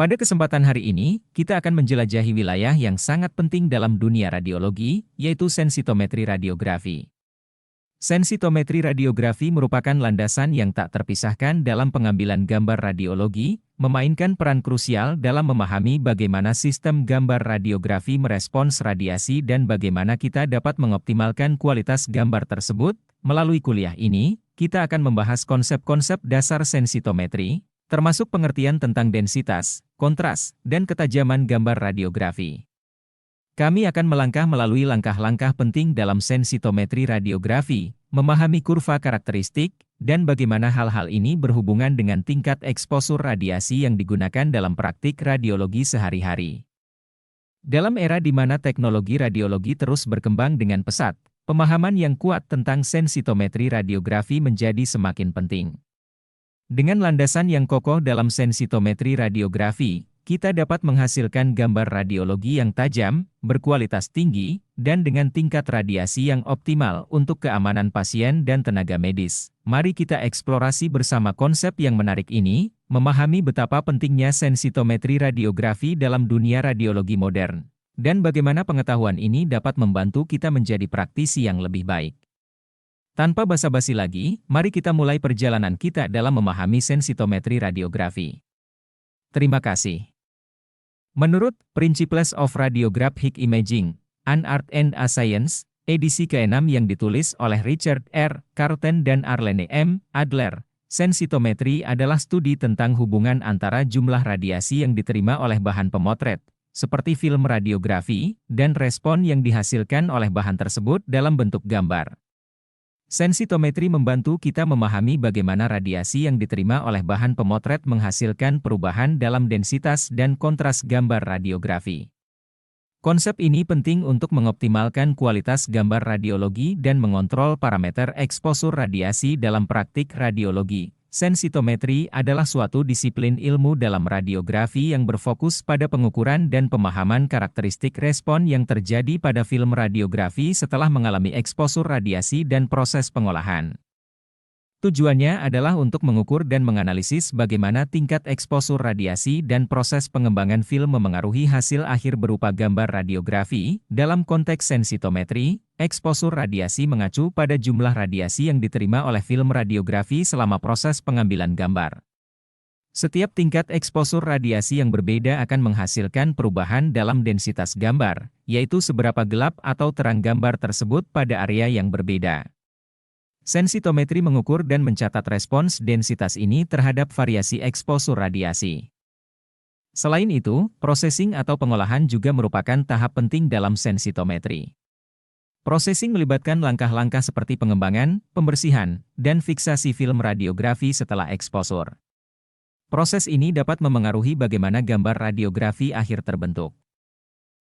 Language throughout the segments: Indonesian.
Pada kesempatan hari ini, kita akan menjelajahi wilayah yang sangat penting dalam dunia radiologi, yaitu sensitometri radiografi. Sensitometri radiografi merupakan landasan yang tak terpisahkan dalam pengambilan gambar radiologi, memainkan peran krusial dalam memahami bagaimana sistem gambar radiografi merespons radiasi dan bagaimana kita dapat mengoptimalkan kualitas gambar tersebut. Melalui kuliah ini, kita akan membahas konsep-konsep dasar sensitometri, termasuk pengertian tentang densitas, kontras, dan ketajaman gambar radiografi. Kami akan melangkah melalui langkah-langkah penting dalam sensitometri radiografi, memahami kurva karakteristik, dan bagaimana hal-hal ini berhubungan dengan tingkat eksposur radiasi yang digunakan dalam praktik radiologi sehari-hari. Dalam era di mana teknologi radiologi terus berkembang dengan pesat, pemahaman yang kuat tentang sensitometri radiografi menjadi semakin penting. Dengan landasan yang kokoh dalam sensitometri radiografi, kita dapat menghasilkan gambar radiologi yang tajam, berkualitas tinggi, dan dengan tingkat radiasi yang optimal untuk keamanan pasien dan tenaga medis. Mari kita eksplorasi bersama konsep yang menarik ini, memahami betapa pentingnya sensitometri radiografi dalam dunia radiologi modern, dan bagaimana pengetahuan ini dapat membantu kita menjadi praktisi yang lebih baik. Tanpa basa-basi lagi, mari kita mulai perjalanan kita dalam memahami sensitometri radiografi. Terima kasih. Menurut Principles of Radiographic Imaging, An Art and a Science, edisi ke-6 yang ditulis oleh Richard R. Carlton dan Arlene M. Adler, sensitometri adalah studi tentang hubungan antara jumlah radiasi yang diterima oleh bahan pemotret, seperti film radiografi, dan respon yang dihasilkan oleh bahan tersebut dalam bentuk gambar. Sensitometri membantu kita memahami bagaimana radiasi yang diterima oleh bahan pemotret menghasilkan perubahan dalam densitas dan kontras gambar radiografi. Konsep ini penting untuk mengoptimalkan kualitas gambar radiologi dan mengontrol parameter eksposur radiasi dalam praktik radiologi. Sensitometri adalah suatu disiplin ilmu dalam radiografi yang berfokus pada pengukuran dan pemahaman karakteristik respon yang terjadi pada film radiografi setelah mengalami eksposur radiasi dan proses pengolahan. Tujuannya adalah untuk mengukur dan menganalisis bagaimana tingkat eksposur radiasi dan proses pengembangan film memengaruhi hasil akhir berupa gambar radiografi. Dalam konteks sensitometri, eksposur radiasi mengacu pada jumlah radiasi yang diterima oleh film radiografi selama proses pengambilan gambar. Setiap tingkat eksposur radiasi yang berbeda akan menghasilkan perubahan dalam densitas gambar, yaitu seberapa gelap atau terang gambar tersebut pada area yang berbeda. Sensitometri mengukur dan mencatat respons densitas ini terhadap variasi eksposur radiasi. Selain itu, processing atau pengolahan juga merupakan tahap penting dalam sensitometri. Processing melibatkan langkah-langkah seperti pengembangan, pembersihan, dan fiksasi film radiografi setelah eksposur. Proses ini dapat memengaruhi bagaimana gambar radiografi akhir terbentuk.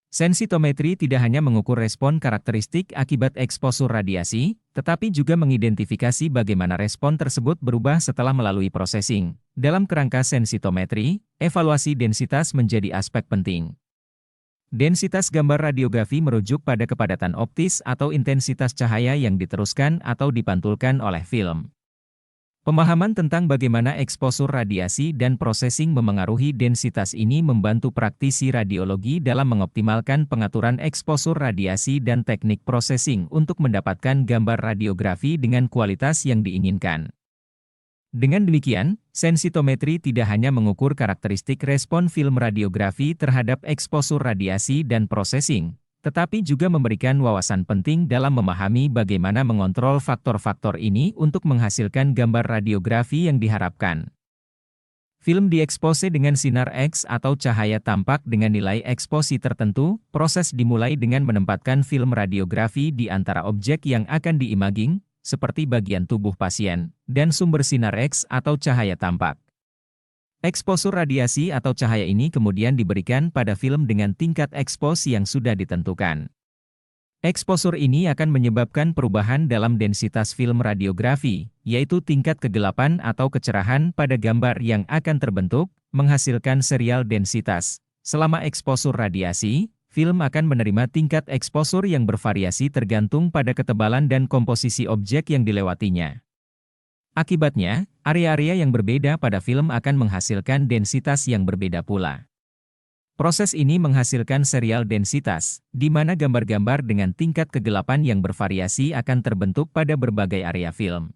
Sensitometri tidak hanya mengukur respon karakteristik akibat eksposur radiasi, tetapi juga mengidentifikasi bagaimana respon tersebut berubah setelah melalui processing. Dalam kerangka sensitometri, evaluasi densitas menjadi aspek penting. Densitas gambar radiografi merujuk pada kepadatan optis atau intensitas cahaya yang diteruskan atau dipantulkan oleh film. Pemahaman tentang bagaimana eksposur radiasi dan processing memengaruhi densitas ini membantu praktisi radiologi dalam mengoptimalkan pengaturan eksposur radiasi dan teknik processing untuk mendapatkan gambar radiografi dengan kualitas yang diinginkan. Dengan demikian, sensitometri tidak hanya mengukur karakteristik respon film radiografi terhadap eksposur radiasi dan processing, tetapi juga memberikan wawasan penting dalam memahami bagaimana mengontrol faktor-faktor ini untuk menghasilkan gambar radiografi yang diharapkan. Film diekspose dengan sinar X atau cahaya tampak dengan nilai eksposi tertentu. Proses dimulai dengan menempatkan film radiografi di antara objek yang akan diimaging, seperti bagian tubuh pasien, dan sumber sinar X atau cahaya tampak. Eksposur radiasi atau cahaya ini kemudian diberikan pada film dengan tingkat eksposi yang sudah ditentukan. Eksposur ini akan menyebabkan perubahan dalam densitas film radiografi, yaitu tingkat kegelapan atau kecerahan pada gambar yang akan terbentuk, menghasilkan serial densitas. Selama eksposur radiasi, film akan menerima tingkat eksposur yang bervariasi tergantung pada ketebalan dan komposisi objek yang dilewatinya. Akibatnya, area-area yang berbeda pada film akan menghasilkan densitas yang berbeda pula. Proses ini menghasilkan serial densitas, di mana gambar-gambar dengan tingkat kegelapan yang bervariasi akan terbentuk pada berbagai area film.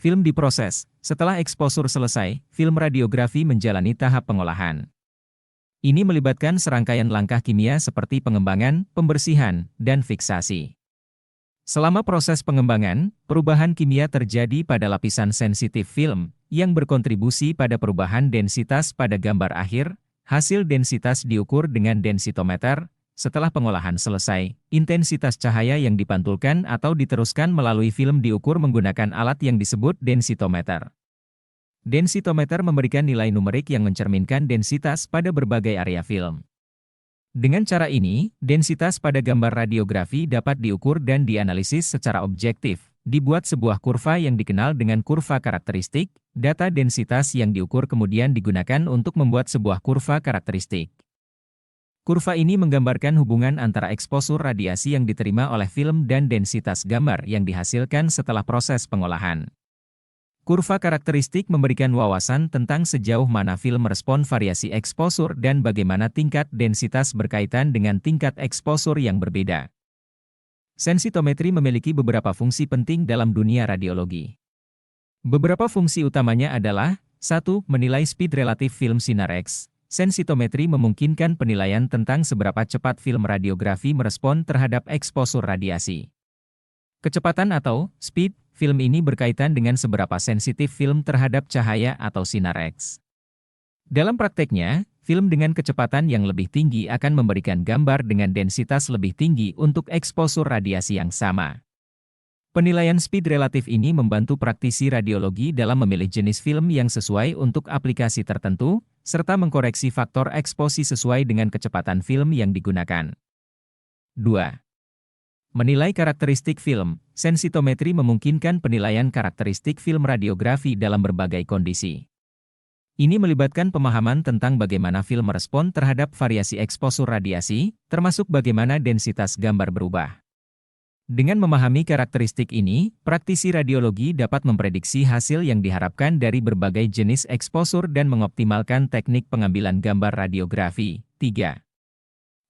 Film diproses. Setelah eksposur selesai, film radiografi menjalani tahap pengolahan. Ini melibatkan serangkaian langkah kimia seperti pengembangan, pembersihan, dan fiksasi. Selama proses pengembangan, perubahan kimia terjadi pada lapisan sensitif film, yang berkontribusi pada perubahan densitas pada gambar akhir. Hasil densitas diukur dengan densitometer. Setelah pengolahan selesai, intensitas cahaya yang dipantulkan atau diteruskan melalui film diukur menggunakan alat yang disebut densitometer. Densitometer memberikan nilai numerik yang mencerminkan densitas pada berbagai area film. Dengan cara ini, densitas pada gambar radiografi dapat diukur dan dianalisis secara objektif. Dibuat sebuah kurva yang dikenal dengan kurva karakteristik. Data densitas yang diukur kemudian digunakan untuk membuat sebuah kurva karakteristik. Kurva ini menggambarkan hubungan antara eksposur radiasi yang diterima oleh film dan densitas gambar yang dihasilkan setelah proses pengolahan. Kurva karakteristik memberikan wawasan tentang sejauh mana film merespon variasi eksposur dan bagaimana tingkat densitas berkaitan dengan tingkat eksposur yang berbeda. Sensitometri memiliki beberapa fungsi penting dalam dunia radiologi. Beberapa fungsi utamanya adalah 1. Menilai speed relatif film sinar X. Sensitometri memungkinkan penilaian tentang seberapa cepat film radiografi merespon terhadap eksposur radiasi. Kecepatan atau speed film ini berkaitan dengan seberapa sensitif film terhadap cahaya atau sinar X. Dalam prakteknya, film dengan kecepatan yang lebih tinggi akan memberikan gambar dengan densitas lebih tinggi untuk eksposur radiasi yang sama. Penilaian speed relatif ini membantu praktisi radiologi dalam memilih jenis film yang sesuai untuk aplikasi tertentu, serta mengkoreksi faktor eksposi sesuai dengan kecepatan film yang digunakan. 2. Menilai karakteristik film. Sensitometri memungkinkan penilaian karakteristik film radiografi dalam berbagai kondisi. Ini melibatkan pemahaman tentang bagaimana film merespon terhadap variasi eksposur radiasi, termasuk bagaimana densitas gambar berubah. Dengan memahami karakteristik ini, praktisi radiologi dapat memprediksi hasil yang diharapkan dari berbagai jenis eksposur dan mengoptimalkan teknik pengambilan gambar radiografi. 3.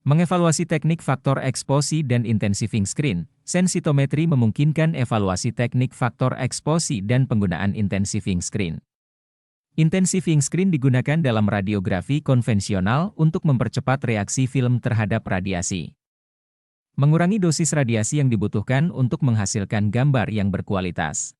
Mengevaluasi teknik faktor eksposi dan intensifying screen. Sensitometri memungkinkan evaluasi teknik faktor eksposi dan penggunaan intensifying screen. Intensifying screen digunakan dalam radiografi konvensional untuk mempercepat reaksi film terhadap radiasi. Mengurangi dosis radiasi yang dibutuhkan untuk menghasilkan gambar yang berkualitas.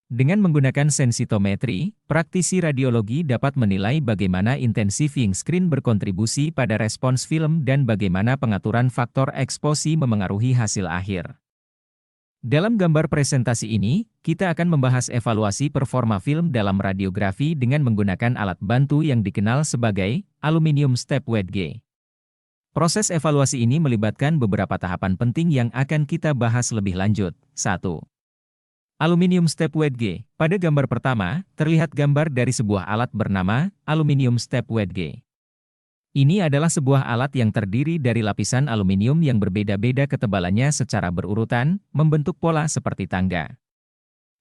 Dengan menggunakan sensitometri, praktisi radiologi dapat menilai bagaimana intensifying screen berkontribusi pada respons film dan bagaimana pengaturan faktor eksposi memengaruhi hasil akhir. Dalam gambar presentasi ini, kita akan membahas evaluasi performa film dalam radiografi dengan menggunakan alat bantu yang dikenal sebagai aluminium step weight gauge. Proses evaluasi ini melibatkan beberapa tahapan penting yang akan kita bahas lebih lanjut. 1. Aluminium step weight gauge. Pada gambar pertama, terlihat gambar dari sebuah alat bernama aluminium step weight gauge. Ini adalah sebuah alat yang terdiri dari lapisan aluminium yang berbeda-beda ketebalannya secara berurutan, membentuk pola seperti tangga.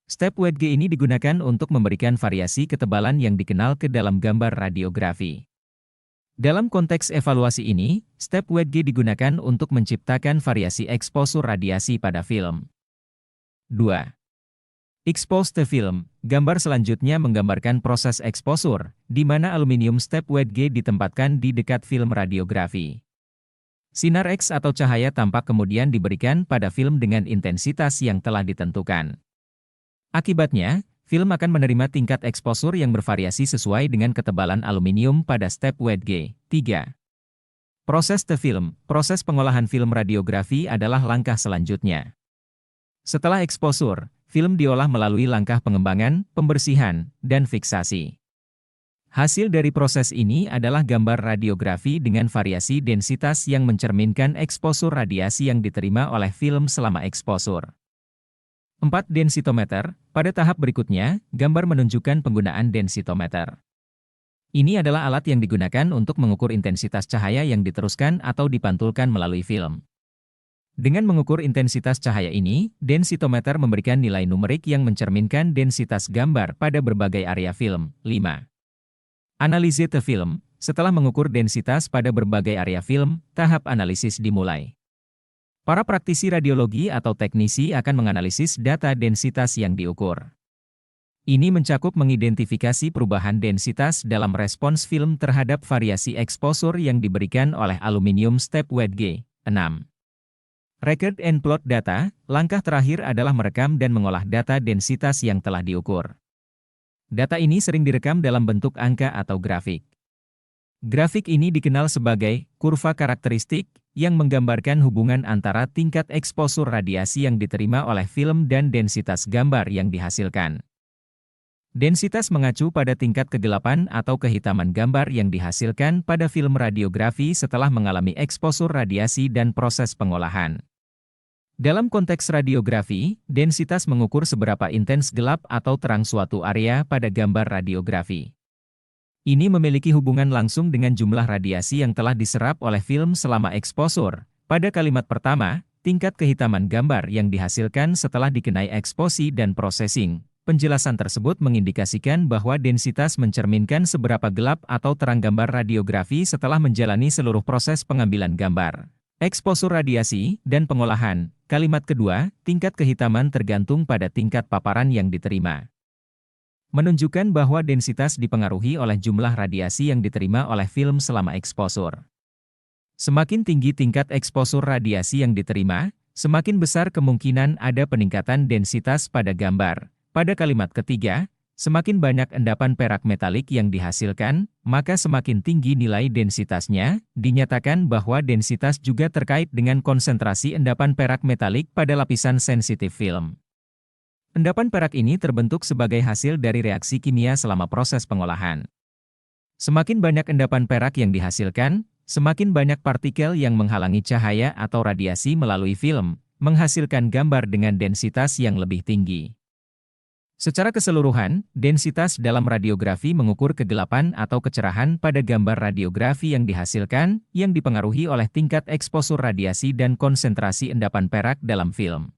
Step weight gauge ini digunakan untuk memberikan variasi ketebalan yang dikenal ke dalam gambar radiografi. Dalam konteks evaluasi ini, step weight gauge digunakan untuk menciptakan variasi eksposur radiasi pada film. 2. Expose the film. Gambar selanjutnya menggambarkan proses eksposur, di mana aluminium step weight gauge ditempatkan di dekat film radiografi. Sinar X atau cahaya tampak kemudian diberikan pada film dengan intensitas yang telah ditentukan. Akibatnya, film akan menerima tingkat eksposur yang bervariasi sesuai dengan ketebalan aluminium pada step weight gauge. 3. Proses the film. Proses pengolahan film radiografi adalah langkah selanjutnya. Setelah eksposur, film diolah melalui langkah pengembangan, pembersihan, dan fiksasi. Hasil dari proses ini adalah gambar radiografi dengan variasi densitas yang mencerminkan eksposur radiasi yang diterima oleh film selama eksposur. 4. Densitometer. Pada tahap berikutnya, gambar menunjukkan penggunaan densitometer. Ini adalah alat yang digunakan untuk mengukur intensitas cahaya yang diteruskan atau dipantulkan melalui film. Dengan mengukur intensitas cahaya ini, densitometer memberikan nilai numerik yang mencerminkan densitas gambar pada berbagai area film. 5. Analyze the film. setelah mengukur densitas pada berbagai area film, tahap analisis dimulai. Para praktisi radiologi atau teknisi akan menganalisis data densitas yang diukur. Ini mencakup mengidentifikasi perubahan densitas dalam respons film terhadap variasi eksposur yang diberikan oleh aluminium step wet G6. Record and plot data, langkah terakhir adalah merekam dan mengolah data densitas yang telah diukur. Data ini sering direkam dalam bentuk angka atau grafik. Grafik ini dikenal sebagai kurva karakteristik, yang menggambarkan hubungan antara tingkat eksposur radiasi yang diterima oleh film dan densitas gambar yang dihasilkan. Densitas mengacu pada tingkat kegelapan atau kehitaman gambar yang dihasilkan pada film radiografi setelah mengalami eksposur radiasi dan proses pengolahan. Dalam konteks radiografi, densitas mengukur seberapa intens gelap atau terang suatu area pada gambar radiografi. Ini memiliki hubungan langsung dengan jumlah radiasi yang telah diserap oleh film selama eksposur. Pada kalimat pertama, tingkat kehitaman gambar yang dihasilkan setelah dikenai eksposi dan processing. Penjelasan tersebut mengindikasikan bahwa densitas mencerminkan seberapa gelap atau terang gambar radiografi setelah menjalani seluruh proses pengambilan gambar, eksposur radiasi, dan pengolahan. Kalimat kedua, tingkat kehitaman tergantung pada tingkat paparan yang diterima. Menunjukkan bahwa densitas dipengaruhi oleh jumlah radiasi yang diterima oleh film selama eksposur. Semakin tinggi tingkat eksposur radiasi yang diterima, semakin besar kemungkinan ada peningkatan densitas pada gambar. Pada kalimat ketiga, semakin banyak endapan perak metalik yang dihasilkan, maka semakin tinggi nilai densitasnya. Dinyatakan bahwa densitas juga terkait dengan konsentrasi endapan perak metalik pada lapisan sensitif film. Endapan perak ini terbentuk sebagai hasil dari reaksi kimia selama proses pengolahan. Semakin banyak endapan perak yang dihasilkan, semakin banyak partikel yang menghalangi cahaya atau radiasi melalui film, menghasilkan gambar dengan densitas yang lebih tinggi. Secara keseluruhan, densitas dalam radiografi mengukur kegelapan atau kecerahan pada gambar radiografi yang dihasilkan, yang dipengaruhi oleh tingkat eksposur radiasi dan konsentrasi endapan perak dalam film.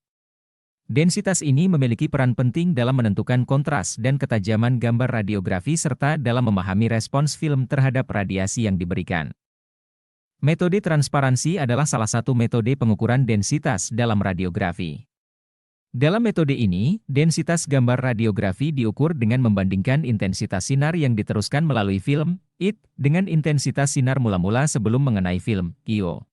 Densitas ini memiliki peran penting dalam menentukan kontras dan ketajaman gambar radiografi serta dalam memahami respons film terhadap radiasi yang diberikan. Metode transparansi adalah salah satu metode pengukuran densitas dalam radiografi. Dalam metode ini, densitas gambar radiografi diukur dengan membandingkan intensitas sinar yang diteruskan melalui film, IT, dengan intensitas sinar mula-mula sebelum mengenai film, IO.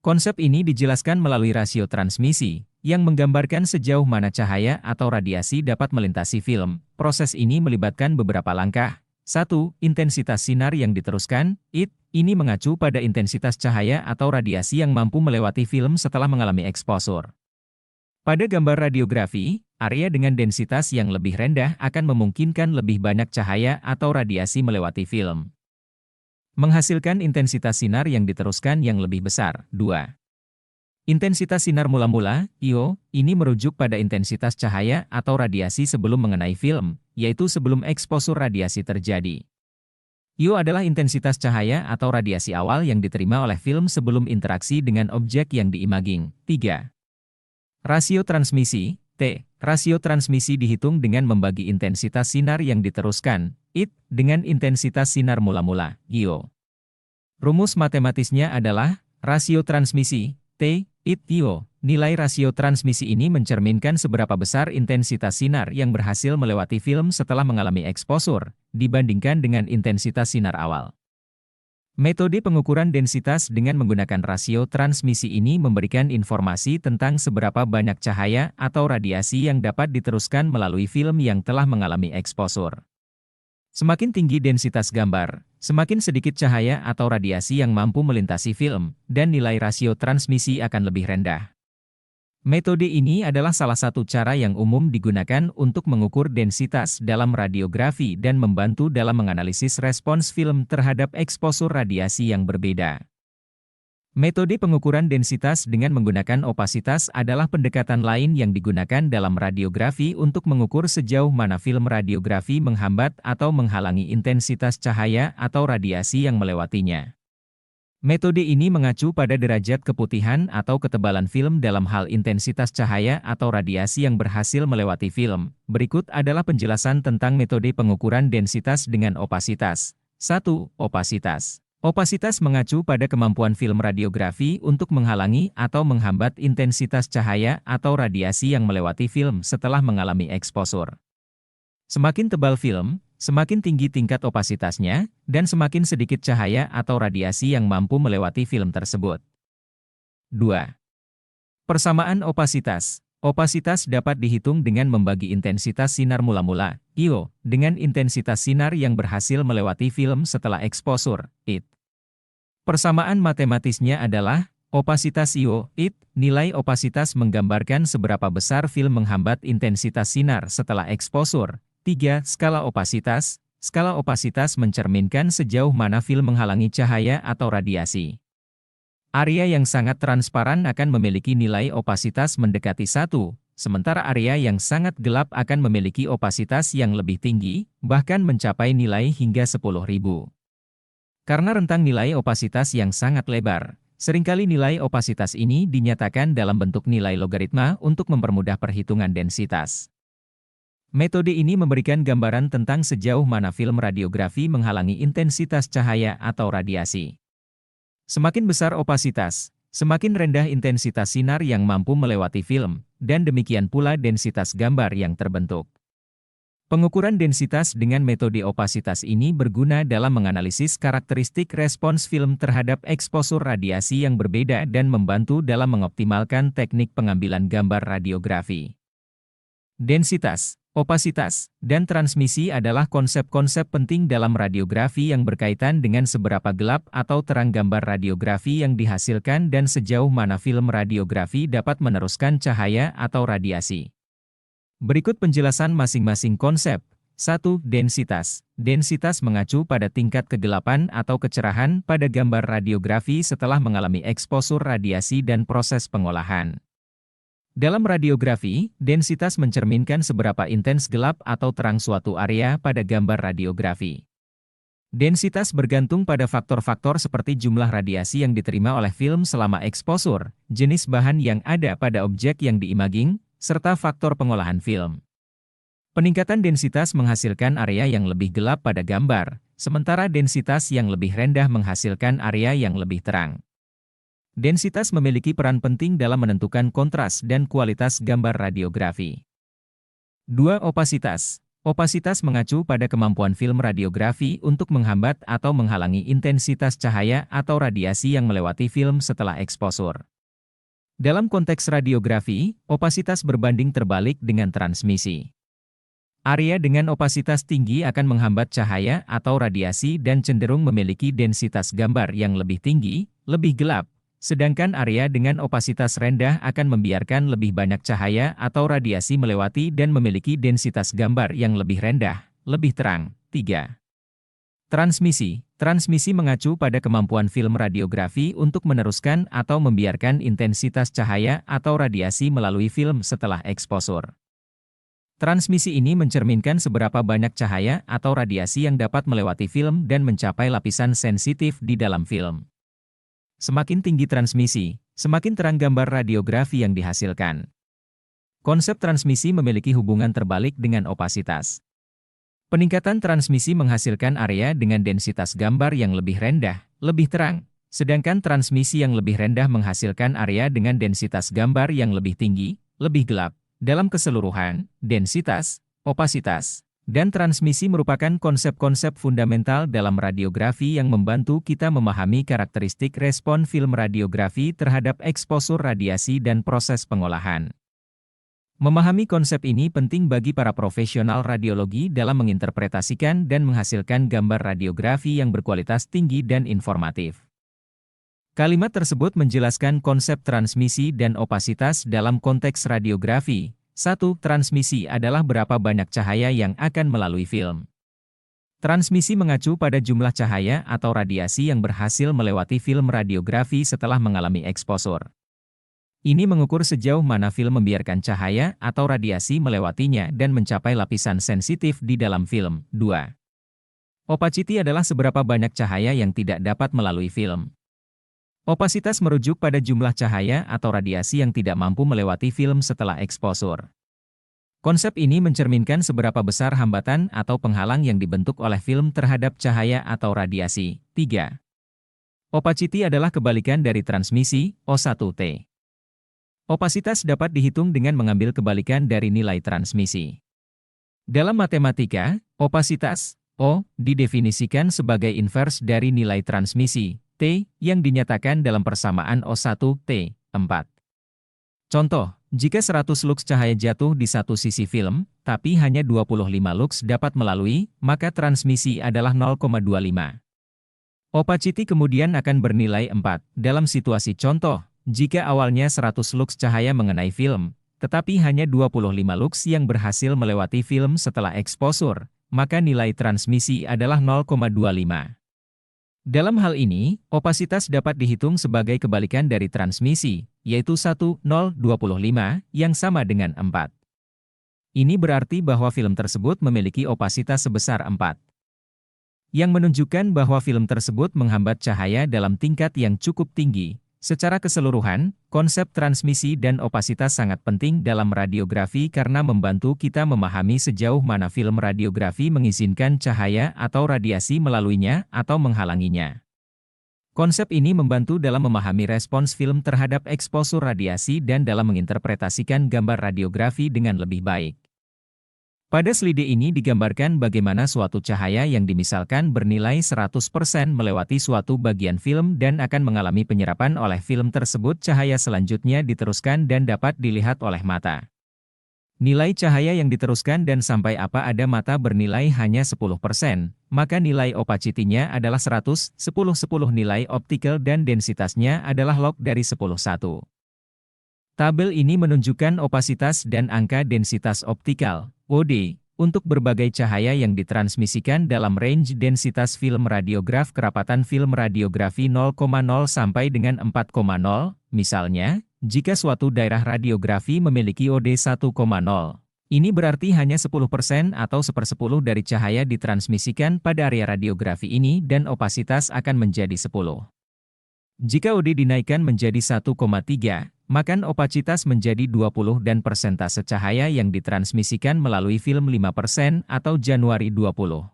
Konsep ini dijelaskan melalui rasio transmisi, yang menggambarkan sejauh mana cahaya atau radiasi dapat melintasi film. Proses ini melibatkan beberapa langkah. 1. Intensitas sinar yang diteruskan, IT, ini mengacu pada intensitas cahaya atau radiasi yang mampu melewati film setelah mengalami eksposur. Pada gambar radiografi, area dengan densitas yang lebih rendah akan memungkinkan lebih banyak cahaya atau radiasi melewati film, menghasilkan intensitas sinar yang diteruskan yang lebih besar. 2. Intensitas sinar mula-mula, IO, ini merujuk pada intensitas cahaya atau radiasi sebelum mengenai film, yaitu sebelum eksposur radiasi terjadi. IO adalah intensitas cahaya atau radiasi awal yang diterima oleh film sebelum interaksi dengan objek yang diimaging. 3. Rasio transmisi, T. Rasio transmisi dihitung dengan membagi intensitas sinar yang diteruskan, IT, dengan intensitas sinar mula-mula, IO. Rumus matematisnya adalah, rasio transmisi, T, IT, IO. Nilai rasio transmisi ini mencerminkan seberapa besar intensitas sinar yang berhasil melewati film setelah mengalami eksposur, dibandingkan dengan intensitas sinar awal. Metode pengukuran densitas dengan menggunakan rasio transmisi ini memberikan informasi tentang seberapa banyak cahaya atau radiasi yang dapat diteruskan melalui film yang telah mengalami eksposur. Semakin tinggi densitas gambar, semakin sedikit cahaya atau radiasi yang mampu melintasi film, dan nilai rasio transmisi akan lebih rendah. Metode ini adalah salah satu cara yang umum digunakan untuk mengukur densitas dalam radiografi dan membantu dalam menganalisis respons film terhadap eksposur radiasi yang berbeda. Metode pengukuran densitas dengan menggunakan opasitas adalah pendekatan lain yang digunakan dalam radiografi untuk mengukur sejauh mana film radiografi menghambat atau menghalangi intensitas cahaya atau radiasi yang melewatinya. Metode ini mengacu pada derajat keputihan atau ketebalan film dalam hal intensitas cahaya atau radiasi yang berhasil melewati film. Berikut adalah penjelasan tentang metode pengukuran densitas dengan opasitas. 1. Opasitas. Opasitas mengacu pada kemampuan film radiografi untuk menghalangi atau menghambat intensitas cahaya atau radiasi yang melewati film setelah mengalami eksposur. Semakin tebal film, semakin tinggi tingkat opasitasnya, dan semakin sedikit cahaya atau radiasi yang mampu melewati film tersebut. 2. Persamaan opasitas. Opasitas dapat dihitung dengan membagi intensitas sinar mula-mula, IO, dengan intensitas sinar yang berhasil melewati film setelah eksposur, IT. Persamaan matematisnya adalah, opasitas IO, IT, nilai opasitas menggambarkan seberapa besar film menghambat intensitas sinar setelah eksposur. 3. Skala opasitas. Skala opasitas mencerminkan sejauh mana film menghalangi cahaya atau radiasi. Area yang sangat transparan akan memiliki nilai opasitas mendekati 1, sementara area yang sangat gelap akan memiliki opasitas yang lebih tinggi, bahkan mencapai nilai hingga 10.000. Karena rentang nilai opasitas yang sangat lebar, seringkali nilai opasitas ini dinyatakan dalam bentuk nilai logaritma untuk mempermudah perhitungan densitas. Metode ini memberikan gambaran tentang sejauh mana film radiografi menghalangi intensitas cahaya atau radiasi. Semakin besar opasitas, semakin rendah intensitas sinar yang mampu melewati film, dan demikian pula densitas gambar yang terbentuk. Pengukuran densitas dengan metode opasitas ini berguna dalam menganalisis karakteristik respons film terhadap eksposur radiasi yang berbeda dan membantu dalam mengoptimalkan teknik pengambilan gambar radiografi. Densitas, opasitas, dan transmisi adalah konsep-konsep penting dalam radiografi yang berkaitan dengan seberapa gelap atau terang gambar radiografi yang dihasilkan dan sejauh mana film radiografi dapat meneruskan cahaya atau radiasi. Berikut penjelasan masing-masing konsep. 1. Densitas. Densitas mengacu pada tingkat kegelapan atau kecerahan pada gambar radiografi setelah mengalami eksposur radiasi dan proses pengolahan. Dalam radiografi, densitas mencerminkan seberapa intens gelap atau terang suatu area pada gambar radiografi. Densitas bergantung pada faktor-faktor seperti jumlah radiasi yang diterima oleh film selama eksposur, jenis bahan yang ada pada objek yang diimaging, serta faktor pengolahan film. Peningkatan densitas menghasilkan area yang lebih gelap pada gambar, sementara densitas yang lebih rendah menghasilkan area yang lebih terang. Densitas memiliki peran penting dalam menentukan kontras dan kualitas gambar radiografi. 2. Opasitas. Opasitas mengacu pada kemampuan film radiografi untuk menghambat atau menghalangi intensitas cahaya atau radiasi yang melewati film setelah eksposur. Dalam konteks radiografi, opasitas berbanding terbalik dengan transmisi. Area dengan opasitas tinggi akan menghambat cahaya atau radiasi dan cenderung memiliki densitas gambar yang lebih tinggi, lebih gelap. Sedangkan area dengan opasitas rendah akan membiarkan lebih banyak cahaya atau radiasi melewati dan memiliki densitas gambar yang lebih rendah, lebih terang. 3. Transmisi. Transmisi mengacu pada kemampuan film radiografi untuk meneruskan atau membiarkan intensitas cahaya atau radiasi melalui film setelah eksposur. Transmisi ini mencerminkan seberapa banyak cahaya atau radiasi yang dapat melewati film dan mencapai lapisan sensitif di dalam film. Semakin tinggi transmisi, semakin terang gambar radiografi yang dihasilkan. Konsep transmisi memiliki hubungan terbalik dengan opasitas. Peningkatan transmisi menghasilkan area dengan densitas gambar yang lebih rendah, lebih terang, sedangkan transmisi yang lebih rendah menghasilkan area dengan densitas gambar yang lebih tinggi, lebih gelap. Dalam keseluruhan, densitas, opasitas, dan transmisi merupakan konsep-konsep fundamental dalam radiografi yang membantu kita memahami karakteristik respon film radiografi terhadap eksposur radiasi dan proses pengolahan. Memahami konsep ini penting bagi para profesional radiologi dalam menginterpretasikan dan menghasilkan gambar radiografi yang berkualitas tinggi dan informatif. Kalimat tersebut menjelaskan konsep transmisi dan opasitas dalam konteks radiografi. 1. Transmisi adalah berapa banyak cahaya yang akan melalui film. Transmisi mengacu pada jumlah cahaya atau radiasi yang berhasil melewati film radiografi setelah mengalami eksposur. Ini mengukur sejauh mana film membiarkan cahaya atau radiasi melewatinya dan mencapai lapisan sensitif di dalam film. 2. Opacity adalah seberapa banyak cahaya yang tidak dapat melalui film. Opasitas merujuk pada jumlah cahaya atau radiasi yang tidak mampu melewati film setelah eksposur. Konsep ini mencerminkan seberapa besar hambatan atau penghalang yang dibentuk oleh film terhadap cahaya atau radiasi. 3. Opacity adalah kebalikan dari transmisi, O1T. Opasitas dapat dihitung dengan mengambil kebalikan dari nilai transmisi. Dalam matematika, opasitas, O, didefinisikan sebagai invers dari nilai transmisi, T, yang dinyatakan dalam persamaan O1T, 4. Contoh, jika 100 lux cahaya jatuh di satu sisi film, tapi hanya 25 lux dapat melalui, maka transmisi adalah 0,25. Opacity kemudian akan bernilai 4. Dalam situasi contoh, jika awalnya 100 lux cahaya mengenai film, tetapi hanya 25 lux yang berhasil melewati film setelah eksposur, maka nilai transmisi adalah 0,25. Dalam hal ini, opasitas dapat dihitung sebagai kebalikan dari transmisi, yaitu 1,025, yang sama dengan 4. Ini berarti bahwa film tersebut memiliki opasitas sebesar 4. Yang menunjukkan bahwa film tersebut menghambat cahaya dalam tingkat yang cukup tinggi. Secara keseluruhan, konsep transmisi dan opasitas sangat penting dalam radiografi karena membantu kita memahami sejauh mana film radiografi mengizinkan cahaya atau radiasi melaluinya atau menghalanginya. Konsep ini membantu dalam memahami respons film terhadap eksposur radiasi dan dalam menginterpretasikan gambar radiografi dengan lebih baik. Pada slide ini digambarkan bagaimana suatu cahaya yang dimisalkan bernilai 100% melewati suatu bagian film dan akan mengalami penyerapan oleh film tersebut. Cahaya selanjutnya diteruskan dan dapat dilihat oleh mata. Nilai cahaya yang diteruskan dan sampai apa ada mata bernilai hanya 10%, maka nilai opacity-nya adalah 100, 10, 10 nilai optical dan densitasnya adalah log dari 10, 1. Tabel ini menunjukkan opasitas dan angka densitas optikal, OD, untuk berbagai cahaya yang ditransmisikan dalam range densitas film radiograf. Kerapatan film radiografi 0,0 sampai dengan 4,0, misalnya, jika suatu daerah radiografi memiliki OD 1,0. Ini berarti hanya 10% atau 1/10 dari cahaya ditransmisikan pada area radiografi ini dan opasitas akan menjadi 10. Jika OD dinaikkan menjadi 1,3, maka opasitas menjadi 20 dan persentase cahaya yang ditransmisikan melalui film 5% atau Januari 20.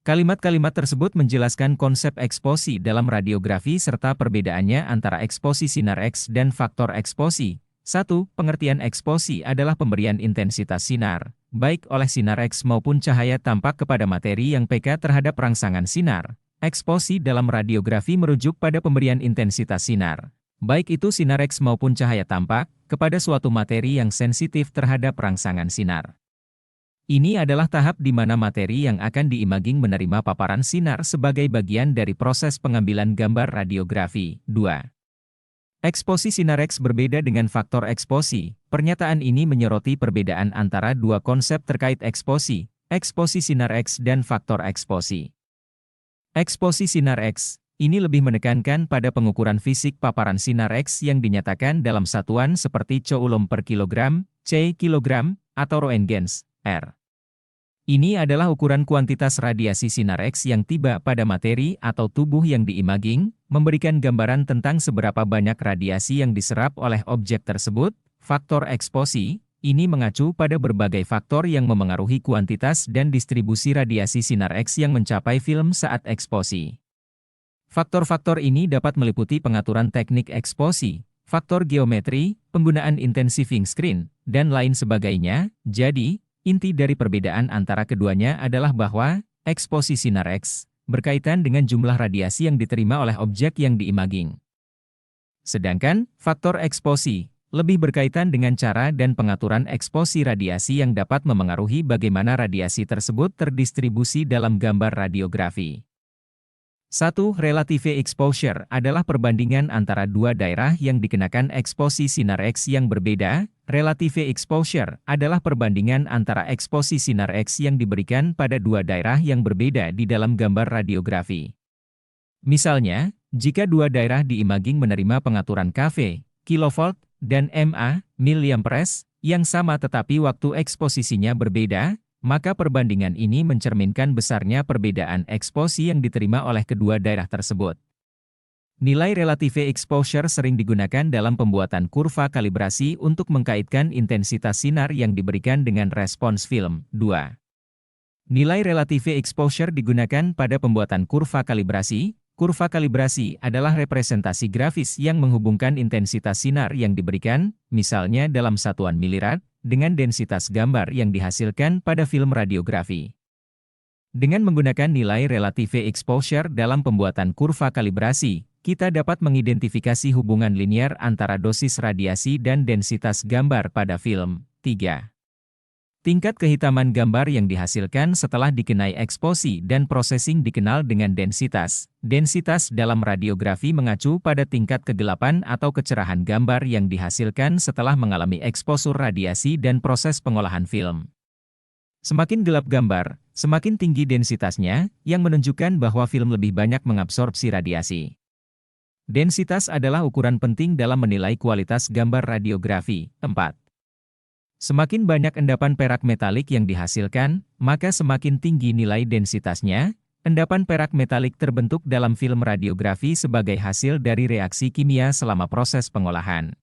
Kalimat-kalimat tersebut menjelaskan konsep eksposi dalam radiografi serta perbedaannya antara eksposi sinar X dan faktor eksposi. 1. Pengertian eksposi adalah pemberian intensitas sinar, baik oleh sinar X maupun cahaya tampak kepada materi yang peka terhadap rangsangan sinar. Eksposi dalam radiografi merujuk pada pemberian intensitas sinar, baik itu sinar X maupun cahaya tampak, kepada suatu materi yang sensitif terhadap rangsangan sinar. Ini adalah tahap di mana materi yang akan diimaging menerima paparan sinar sebagai bagian dari proses pengambilan gambar radiografi. 2. Eksposi sinar X berbeda dengan faktor eksposi. Pernyataan ini menyoroti perbedaan antara dua konsep terkait eksposi sinar X dan faktor eksposi. Eksposi sinar X, ini lebih menekankan pada pengukuran fisik paparan sinar X yang dinyatakan dalam satuan seperti coulomb per kilogram, C kilogram, atau roentgens, R. Ini adalah ukuran kuantitas radiasi sinar X yang tiba pada materi atau tubuh yang diimaging, memberikan gambaran tentang seberapa banyak radiasi yang diserap oleh objek tersebut. Faktor eksposi, ini mengacu pada berbagai faktor yang memengaruhi kuantitas dan distribusi radiasi sinar X yang mencapai film saat eksposi. Faktor-faktor ini dapat meliputi pengaturan teknik eksposi, faktor geometri, penggunaan intensifying screen, dan lain sebagainya. Jadi, inti dari perbedaan antara keduanya adalah bahwa eksposi sinar X berkaitan dengan jumlah radiasi yang diterima oleh objek yang diimaging. Sedangkan, faktor eksposi lebih berkaitan dengan cara dan pengaturan eksposi radiasi yang dapat memengaruhi bagaimana radiasi tersebut terdistribusi dalam gambar radiografi. 1. Relative exposure adalah perbandingan antara dua daerah yang dikenakan eksposi sinar X yang berbeda. Relative exposure adalah perbandingan antara eksposi sinar X yang diberikan pada dua daerah yang berbeda di dalam gambar radiografi. Misalnya, jika dua daerah diimaging menerima pengaturan kV, kilovolt, dan mA, miliampres, yang sama tetapi waktu eksposisinya berbeda, maka perbandingan ini mencerminkan besarnya perbedaan eksposi yang diterima oleh kedua daerah tersebut. Nilai relative exposure sering digunakan dalam pembuatan kurva kalibrasi untuk mengkaitkan intensitas sinar yang diberikan dengan respons film. 2. Nilai relative exposure digunakan pada pembuatan kurva kalibrasi. Kurva kalibrasi adalah representasi grafis yang menghubungkan intensitas sinar yang diberikan, misalnya dalam satuan milirad, dengan densitas gambar yang dihasilkan pada film radiografi. Dengan menggunakan nilai relative exposure dalam pembuatan kurva kalibrasi, kita dapat mengidentifikasi hubungan linear antara dosis radiasi dan densitas gambar pada film. 3. Tingkat kehitaman gambar yang dihasilkan setelah dikenai eksposi dan processing dikenal dengan densitas. Densitas dalam radiografi mengacu pada tingkat kegelapan atau kecerahan gambar yang dihasilkan setelah mengalami eksposur radiasi dan proses pengolahan film. Semakin gelap gambar, semakin tinggi densitasnya, yang menunjukkan bahwa film lebih banyak mengabsorpsi radiasi. Densitas adalah ukuran penting dalam menilai kualitas gambar radiografi. 4. Semakin banyak endapan perak metalik yang dihasilkan, maka semakin tinggi nilai densitasnya. Endapan perak metalik terbentuk dalam film radiografi sebagai hasil dari reaksi kimia selama proses pengolahan.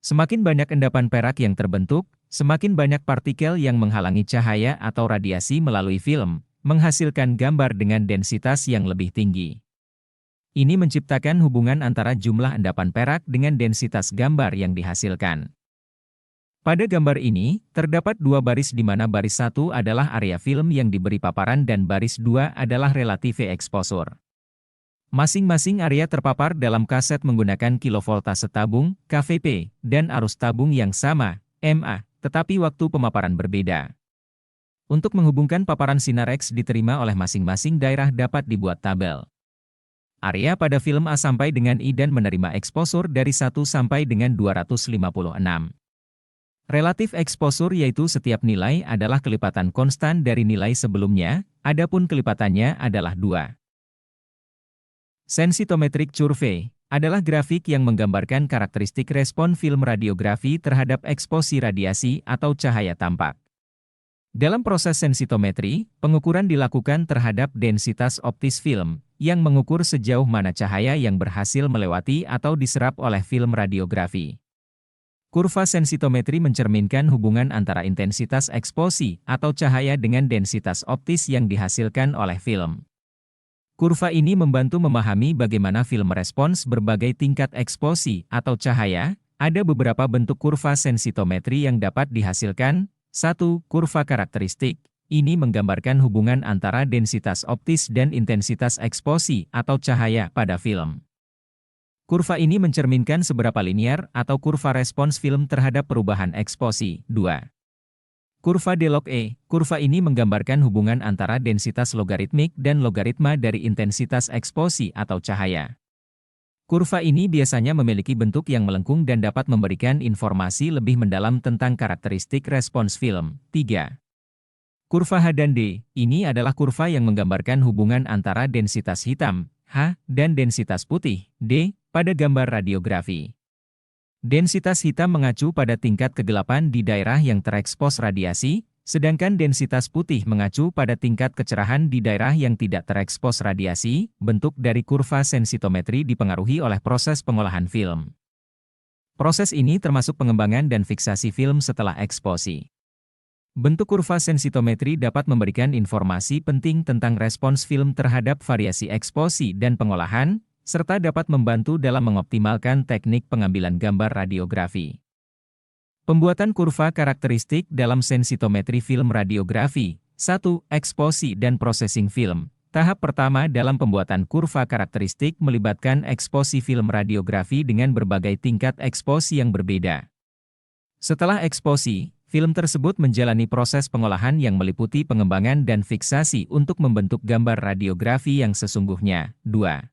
Semakin banyak endapan perak yang terbentuk, semakin banyak partikel yang menghalangi cahaya atau radiasi melalui film, menghasilkan gambar dengan densitas yang lebih tinggi. Ini menciptakan hubungan antara jumlah endapan perak dengan densitas gambar yang dihasilkan. Pada gambar ini, terdapat dua baris di mana baris 1 adalah area film yang diberi paparan dan baris 2 adalah relative exposure. Masing-masing area terpapar dalam kaset menggunakan kilovoltase tabung, kVp, dan arus tabung yang sama, mA, tetapi waktu pemaparan berbeda. Untuk menghubungkan paparan sinar X diterima oleh masing-masing daerah dapat dibuat tabel. Area pada film A sampai dengan I dan menerima eksposur dari 1 sampai dengan 256. Relatif exposure yaitu setiap nilai adalah kelipatan konstan dari nilai sebelumnya, adapun kelipatannya adalah 2. Sensitometric curve adalah grafik yang menggambarkan karakteristik respon film radiografi terhadap eksposi radiasi atau cahaya tampak. Dalam proses sensitometri, pengukuran dilakukan terhadap densitas optis film, yang mengukur sejauh mana cahaya yang berhasil melewati atau diserap oleh film radiografi. Kurva sensitometri mencerminkan hubungan antara intensitas eksposi atau cahaya dengan densitas optis yang dihasilkan oleh film. Kurva ini membantu memahami bagaimana film merespons berbagai tingkat eksposi atau cahaya. Ada beberapa bentuk kurva sensitometri yang dapat dihasilkan. 1. Kurva karakteristik. Ini menggambarkan hubungan antara densitas optis dan intensitas eksposi atau cahaya pada film. Kurva ini mencerminkan seberapa linear atau kurva respons film terhadap perubahan eksposi. 2. Kurva Delog-E. Kurva ini menggambarkan hubungan antara densitas logaritmik dan logaritma dari intensitas eksposi atau cahaya. Kurva ini biasanya memiliki bentuk yang melengkung dan dapat memberikan informasi lebih mendalam tentang karakteristik respons film. 3. Kurva H dan D, ini adalah kurva yang menggambarkan hubungan antara densitas hitam, H, dan densitas putih, D, pada gambar radiografi. Densitas hitam mengacu pada tingkat kegelapan di daerah yang terekspos radiasi, sedangkan densitas putih mengacu pada tingkat kecerahan di daerah yang tidak terekspos radiasi. Bentuk dari kurva sensitometri dipengaruhi oleh proses pengolahan film. Proses ini termasuk pengembangan dan fiksasi film setelah eksposi. Bentuk kurva sensitometri dapat memberikan informasi penting tentang respons film terhadap variasi eksposi dan pengolahan, serta dapat membantu dalam mengoptimalkan teknik pengambilan gambar radiografi. Pembuatan kurva karakteristik dalam sensitometri film radiografi. 1. Eksposi dan processing film. Tahap pertama dalam pembuatan kurva karakteristik melibatkan eksposi film radiografi dengan berbagai tingkat eksposi yang berbeda. Setelah eksposi, film tersebut menjalani proses pengolahan yang meliputi pengembangan dan fiksasi untuk membentuk gambar radiografi yang sesungguhnya. 2.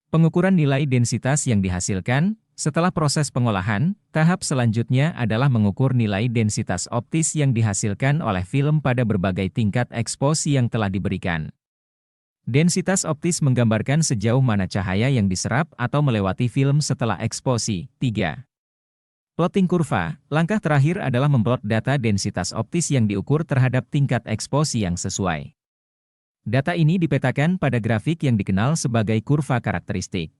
Pengukuran nilai densitas yang dihasilkan. Setelah proses pengolahan, tahap selanjutnya adalah mengukur nilai densitas optis yang dihasilkan oleh film pada berbagai tingkat eksposi yang telah diberikan. Densitas optis menggambarkan sejauh mana cahaya yang diserap atau melewati film setelah eksposi. 3. Plotting kurva. Langkah terakhir adalah memplot data densitas optis yang diukur terhadap tingkat eksposi yang sesuai. Data ini dipetakan pada grafik yang dikenal sebagai kurva karakteristik.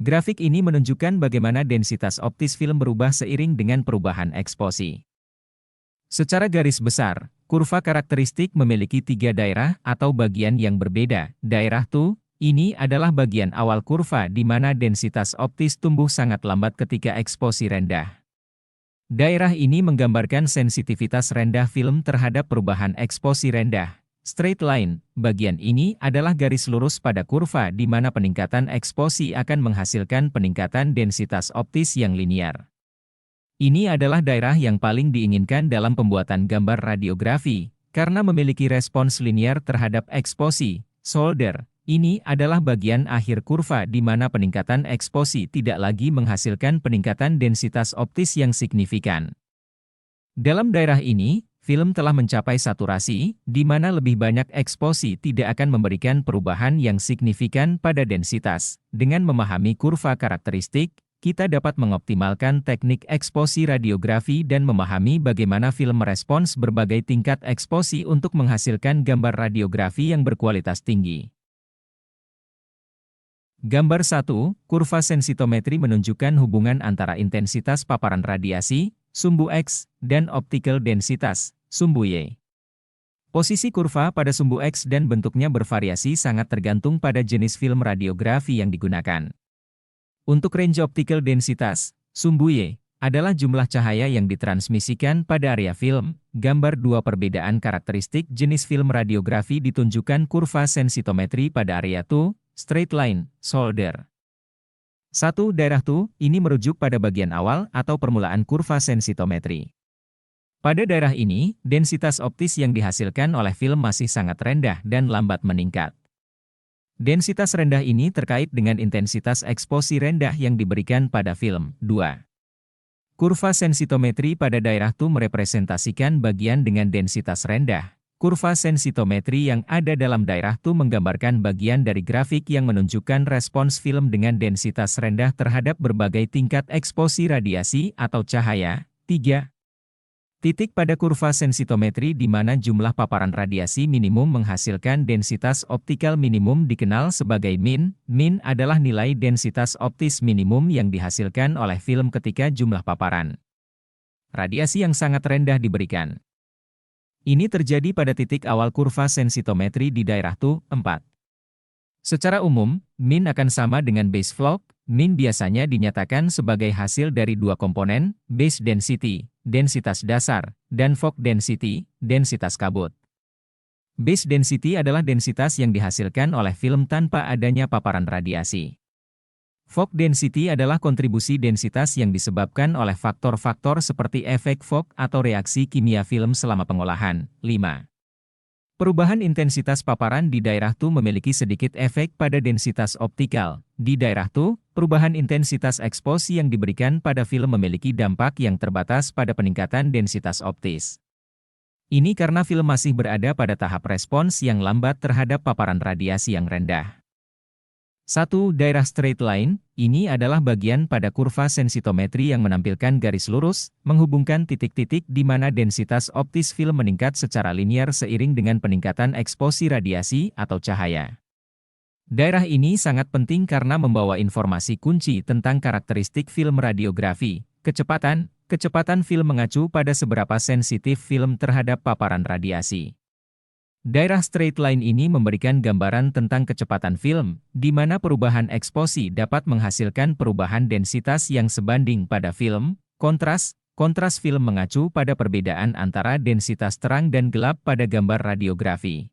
Grafik ini menunjukkan bagaimana densitas optis film berubah seiring dengan perubahan eksposi. Secara garis besar, kurva karakteristik memiliki 3 daerah atau bagian yang berbeda. Daerah TU, ini adalah bagian awal kurva di mana densitas optis tumbuh sangat lambat ketika eksposi rendah. Daerah ini menggambarkan sensitivitas rendah film terhadap perubahan eksposi rendah. Straight line, bagian ini adalah garis lurus pada kurva di mana peningkatan eksposi akan menghasilkan peningkatan densitas optis yang linier. Ini adalah daerah yang paling diinginkan dalam pembuatan gambar radiografi, karena memiliki respons linier terhadap eksposi. Shoulder, ini adalah bagian akhir kurva di mana peningkatan eksposi tidak lagi menghasilkan peningkatan densitas optis yang signifikan. Dalam daerah ini, film telah mencapai saturasi, di mana lebih banyak eksposi tidak akan memberikan perubahan yang signifikan pada densitas. Dengan memahami kurva karakteristik, kita dapat mengoptimalkan teknik eksposi radiografi dan memahami bagaimana film merespons berbagai tingkat eksposi untuk menghasilkan gambar radiografi yang berkualitas tinggi. Gambar 1, kurva sensitometri menunjukkan hubungan antara intensitas paparan radiasi, sumbu X, dan optical densitas, sumbu Y. Posisi kurva pada sumbu X dan bentuknya bervariasi sangat tergantung pada jenis film radiografi yang digunakan. Untuk range optical densitas, sumbu Y, adalah jumlah cahaya yang ditransmisikan pada area film. Gambar 2 perbedaan karakteristik jenis film radiografi ditunjukkan kurva sensitometri pada area TU, straight line, shoulder. 1. Daerah TU, ini merujuk pada bagian awal atau permulaan kurva sensitometri. Pada daerah ini, densitas optis yang dihasilkan oleh film masih sangat rendah dan lambat meningkat. Densitas rendah ini terkait dengan intensitas eksposi rendah yang diberikan pada film. 2. Kurva sensitometri pada daerah TU merepresentasikan bagian dengan densitas rendah. Kurva sensitometri yang ada dalam daerah TU menggambarkan bagian dari grafik yang menunjukkan respons film dengan densitas rendah terhadap berbagai tingkat eksposi radiasi atau cahaya. 3. Titik pada kurva sensitometri di mana jumlah paparan radiasi minimum menghasilkan densitas optikal minimum dikenal sebagai min. Min adalah nilai densitas optis minimum yang dihasilkan oleh film ketika jumlah paparan radiasi yang sangat rendah diberikan. Ini terjadi pada titik awal kurva sensitometri di daerah TU. 4. Secara umum, min akan sama dengan base vlog. Min biasanya dinyatakan sebagai hasil dari dua komponen, base density, densitas dasar, dan fog density, densitas kabut. Base density adalah densitas yang dihasilkan oleh film tanpa adanya paparan radiasi. Fog density adalah kontribusi densitas yang disebabkan oleh faktor-faktor seperti efek fog atau reaksi kimia film selama pengolahan. 5. Perubahan intensitas paparan di daerah TU memiliki sedikit efek pada densitas optikal. Di daerah TU, perubahan intensitas eksposi yang diberikan pada film memiliki dampak yang terbatas pada peningkatan densitas optis. Ini karena film masih berada pada tahap respons yang lambat terhadap paparan radiasi yang rendah. 1. Daerah straight line, ini adalah bagian pada kurva sensitometri yang menampilkan garis lurus, menghubungkan titik-titik di mana densitas optis film meningkat secara linier seiring dengan peningkatan eksposi radiasi atau cahaya. Daerah ini sangat penting karena membawa informasi kunci tentang karakteristik film radiografi. Kecepatan film mengacu pada seberapa sensitif film terhadap paparan radiasi. Daerah straight line ini memberikan gambaran tentang kecepatan film, di mana perubahan eksposi dapat menghasilkan perubahan densitas yang sebanding pada film. Kontras film mengacu pada perbedaan antara densitas terang dan gelap pada gambar radiografi.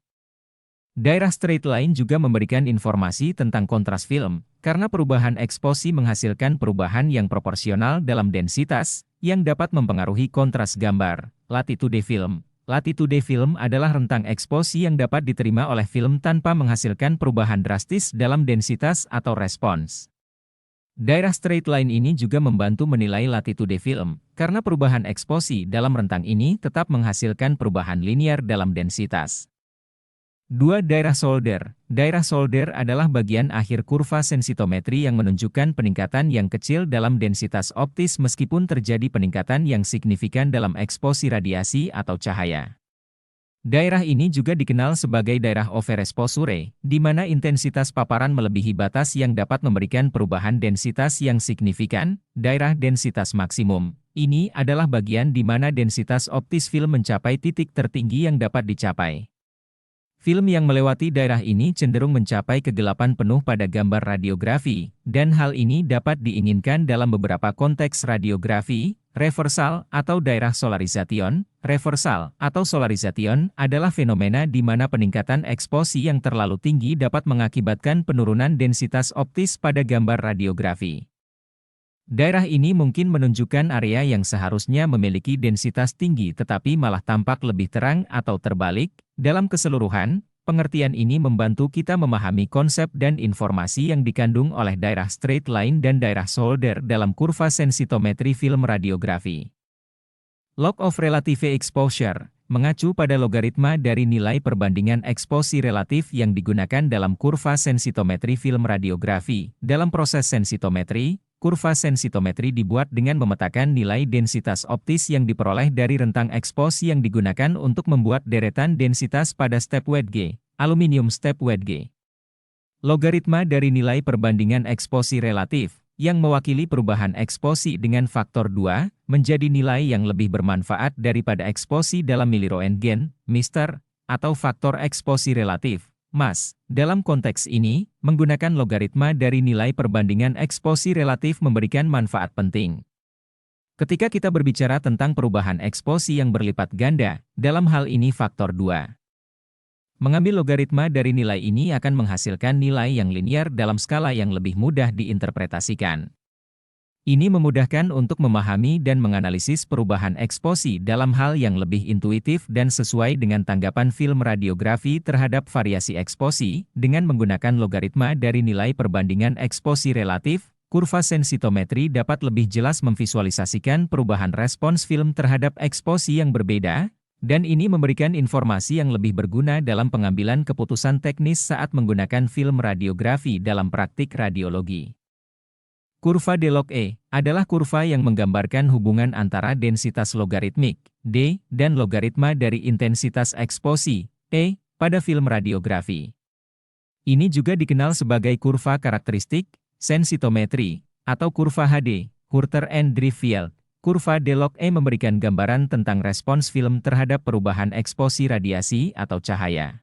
Daerah straight line juga memberikan informasi tentang kontras film, karena perubahan eksposi menghasilkan perubahan yang proporsional dalam densitas, yang dapat mempengaruhi kontras gambar. Latitude film. Latitude film adalah rentang eksposi yang dapat diterima oleh film tanpa menghasilkan perubahan drastis dalam densitas atau respons. Daerah straight line ini juga membantu menilai latitude film, karena perubahan eksposi dalam rentang ini tetap menghasilkan perubahan linier dalam densitas. 2. Daerah shoulder. Daerah shoulder adalah bagian akhir kurva sensitometri yang menunjukkan peningkatan yang kecil dalam densitas optis meskipun terjadi peningkatan yang signifikan dalam eksposi radiasi atau cahaya. Daerah ini juga dikenal sebagai daerah overexposure, di mana intensitas paparan melebihi batas yang dapat memberikan perubahan densitas yang signifikan. Daerah densitas maksimum ini adalah bagian di mana densitas optis film mencapai titik tertinggi yang dapat dicapai. Film yang melewati daerah ini cenderung mencapai kegelapan penuh pada gambar radiografi, dan hal ini dapat diinginkan dalam beberapa konteks radiografi. Reversal atau daerah solarization. Reversal atau solarization adalah fenomena di mana peningkatan eksposi yang terlalu tinggi dapat mengakibatkan penurunan densitas optis pada gambar radiografi. Daerah ini mungkin menunjukkan area yang seharusnya memiliki densitas tinggi tetapi malah tampak lebih terang atau terbalik. Dalam keseluruhan, pengertian ini membantu kita memahami konsep dan informasi yang dikandung oleh daerah straight line dan daerah shoulder dalam kurva sensitometri film radiografi. Log of relative exposure mengacu pada logaritma dari nilai perbandingan eksposi relatif yang digunakan dalam kurva sensitometri film radiografi. Dalam proses sensitometri, kurva sensitometri dibuat dengan memetakan nilai densitas optis yang diperoleh dari rentang eksposi yang digunakan untuk membuat deretan densitas pada step Wedge, aluminium step Wedge. Logaritma dari nilai perbandingan eksposi relatif, yang mewakili perubahan eksposi dengan faktor 2, menjadi nilai yang lebih bermanfaat daripada eksposi dalam miliroentgen, Mr., atau faktor eksposi relatif, Mas. Dalam konteks ini, menggunakan logaritma dari nilai perbandingan eksposi relatif memberikan manfaat penting. Ketika kita berbicara tentang perubahan eksposi yang berlipat ganda, dalam hal ini faktor 2. Mengambil logaritma dari nilai ini akan menghasilkan nilai yang linear dalam skala yang lebih mudah diinterpretasikan. Ini memudahkan untuk memahami dan menganalisis perubahan eksposi dalam hal yang lebih intuitif dan sesuai dengan tanggapan film radiografi terhadap variasi eksposi. Dengan menggunakan logaritma dari nilai perbandingan eksposi relatif, kurva sensitometri dapat lebih jelas memvisualisasikan perubahan respons film terhadap eksposi yang berbeda, dan ini memberikan informasi yang lebih berguna dalam pengambilan keputusan teknis saat menggunakan film radiografi dalam praktik radiologi. Kurva de log E adalah kurva yang menggambarkan hubungan antara densitas logaritmik, D, dan logaritma dari intensitas eksposi, E, pada film radiografi. Ini juga dikenal sebagai kurva karakteristik, sensitometri, atau kurva HD, Hurter and Driefield. Kurva de log E memberikan gambaran tentang respons film terhadap perubahan eksposi radiasi atau cahaya.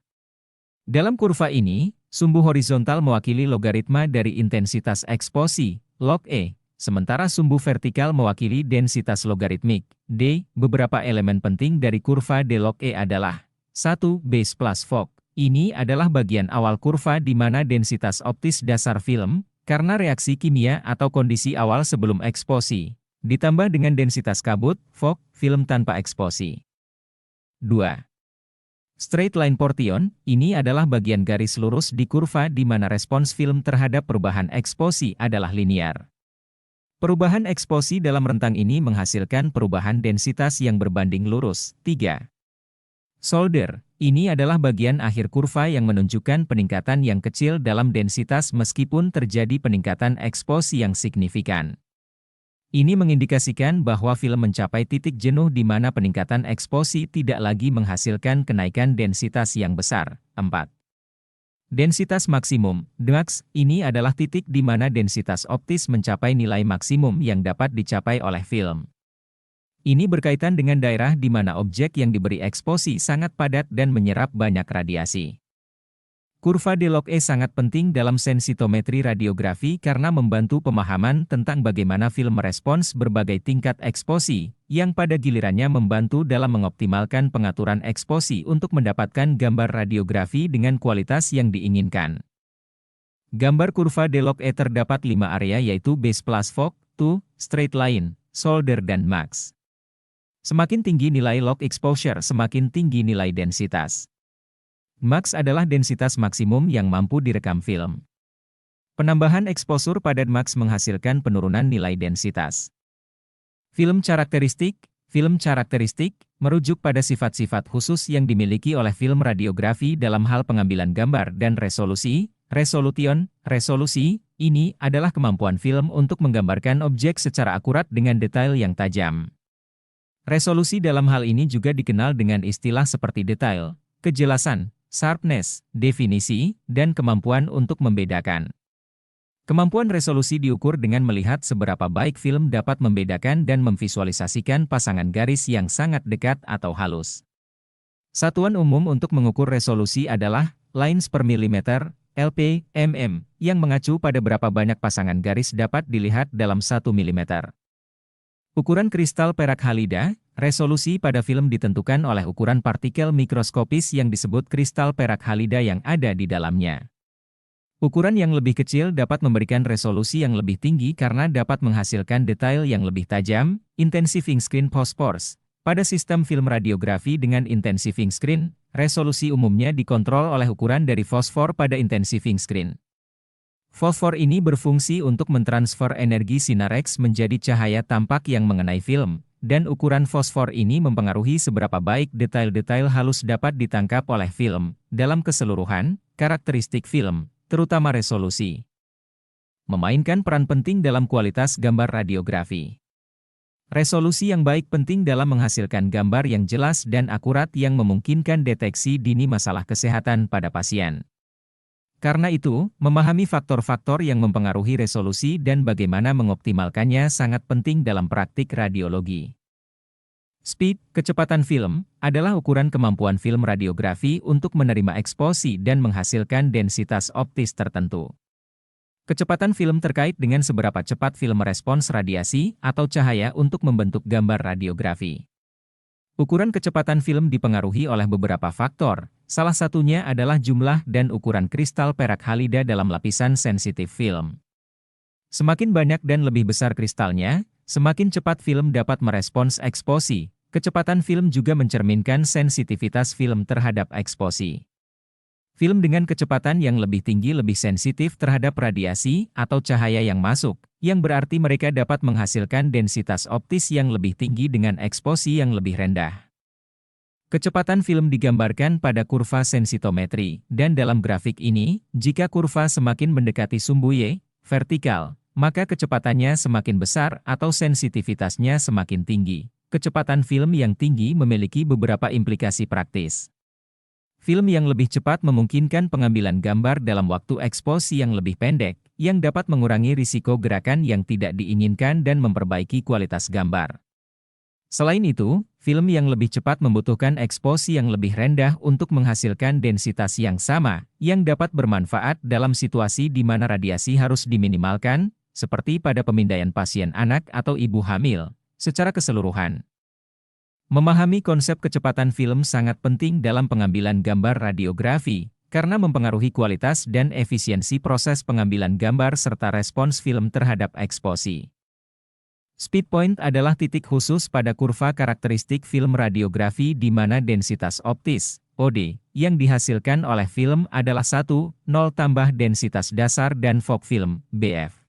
Dalam kurva ini, sumbu horizontal mewakili logaritma dari intensitas eksposi, log E, sementara sumbu vertikal mewakili densitas logaritmik, D. Beberapa elemen penting dari kurva de log E adalah 1. Base plus fog. Ini adalah bagian awal kurva di mana densitas optis dasar film, karena reaksi kimia atau kondisi awal sebelum eksposi, ditambah dengan densitas kabut, fog, film tanpa eksposi. 2. Straight line portion, ini adalah bagian garis lurus di kurva di mana respons film terhadap perubahan eksposi adalah linear. Perubahan eksposi dalam rentang ini menghasilkan perubahan densitas yang berbanding lurus. 3. Shoulder, ini adalah bagian akhir kurva yang menunjukkan peningkatan yang kecil dalam densitas meskipun terjadi peningkatan eksposi yang signifikan. Ini mengindikasikan bahwa film mencapai titik jenuh di mana peningkatan eksposi tidak lagi menghasilkan kenaikan densitas yang besar. 4. Densitas maksimum, Dmax, ini adalah titik di mana densitas optis mencapai nilai maksimum yang dapat dicapai oleh film. Ini berkaitan dengan daerah di mana objek yang diberi eksposi sangat padat dan menyerap banyak radiasi. Kurva de log E sangat penting dalam sensitometri radiografi karena membantu pemahaman tentang bagaimana film merespons berbagai tingkat eksposi, yang pada gilirannya membantu dalam mengoptimalkan pengaturan eksposi untuk mendapatkan gambar radiografi dengan kualitas yang diinginkan. Gambar kurva de log E terdapat 5 area yaitu base plus fog, 2, straight line, shoulder dan max. Semakin tinggi nilai log exposure semakin tinggi nilai densitas. Max adalah densitas maksimum yang mampu direkam film. Penambahan eksposur pada max menghasilkan penurunan nilai densitas. Film karakteristik merujuk pada sifat-sifat khusus yang dimiliki oleh film radiografi dalam hal pengambilan gambar dan resolusi. Resolusi ini adalah kemampuan film untuk menggambarkan objek secara akurat dengan detail yang tajam. Resolusi dalam hal ini juga dikenal dengan istilah seperti detail, kejelasan, sharpness, definisi, dan kemampuan untuk membedakan. Kemampuan resolusi diukur dengan melihat seberapa baik film dapat membedakan dan memvisualisasikan pasangan garis yang sangat dekat atau halus. Satuan umum untuk mengukur resolusi adalah lines per milimeter, LP, mm, yang mengacu pada berapa banyak pasangan garis dapat dilihat dalam 1 mm. Ukuran kristal perak halida, resolusi pada film ditentukan oleh ukuran partikel mikroskopis yang disebut kristal perak halida yang ada di dalamnya. Ukuran yang lebih kecil dapat memberikan resolusi yang lebih tinggi karena dapat menghasilkan detail yang lebih tajam, intensifying screen phosphors. Pada sistem film radiografi dengan intensifying screen, resolusi umumnya dikontrol oleh ukuran dari fosfor pada intensifying screen. Fosfor ini berfungsi untuk mentransfer energi sinar X menjadi cahaya tampak yang mengenai film, dan ukuran fosfor ini mempengaruhi seberapa baik detail-detail halus dapat ditangkap oleh film. Dalam keseluruhan, karakteristik film, terutama resolusi, memainkan peran penting dalam kualitas gambar radiografi. Resolusi yang baik penting dalam menghasilkan gambar yang jelas dan akurat yang memungkinkan deteksi dini masalah kesehatan pada pasien. Karena itu, memahami faktor-faktor yang mempengaruhi resolusi dan bagaimana mengoptimalkannya sangat penting dalam praktik radiologi. Speed, kecepatan film, adalah ukuran kemampuan film radiografi untuk menerima eksposi dan menghasilkan densitas optis tertentu. Kecepatan film terkait dengan seberapa cepat film merespons radiasi atau cahaya untuk membentuk gambar radiografi. Ukuran kecepatan film dipengaruhi oleh beberapa faktor, salah satunya adalah jumlah dan ukuran kristal perak halida dalam lapisan sensitif film. Semakin banyak dan lebih besar kristalnya, semakin cepat film dapat merespons eksposi. Kecepatan film juga mencerminkan sensitivitas film terhadap eksposi. Film dengan kecepatan yang lebih tinggi lebih sensitif terhadap radiasi atau cahaya yang masuk, yang berarti mereka dapat menghasilkan densitas optis yang lebih tinggi dengan eksposi yang lebih rendah. Kecepatan film digambarkan pada kurva sensitometri, dan dalam grafik ini, jika kurva semakin mendekati sumbu Y, vertikal, maka kecepatannya semakin besar atau sensitivitasnya semakin tinggi. Kecepatan film yang tinggi memiliki beberapa implikasi praktis. Film yang lebih cepat memungkinkan pengambilan gambar dalam waktu eksposi yang lebih pendek, yang dapat mengurangi risiko gerakan yang tidak diinginkan dan memperbaiki kualitas gambar. Selain itu, film yang lebih cepat membutuhkan eksposi yang lebih rendah untuk menghasilkan densitas yang sama, yang dapat bermanfaat dalam situasi di mana radiasi harus diminimalkan, seperti pada pemindaian pasien anak atau ibu hamil. Secara keseluruhan, memahami konsep kecepatan film sangat penting dalam pengambilan gambar radiografi, karena mempengaruhi kualitas dan efisiensi proses pengambilan gambar serta respons film terhadap eksposi. Speed point adalah titik khusus pada kurva karakteristik film radiografi di mana densitas optis, OD, yang dihasilkan oleh film adalah 1,0 tambah densitas dasar dan fog film, BF.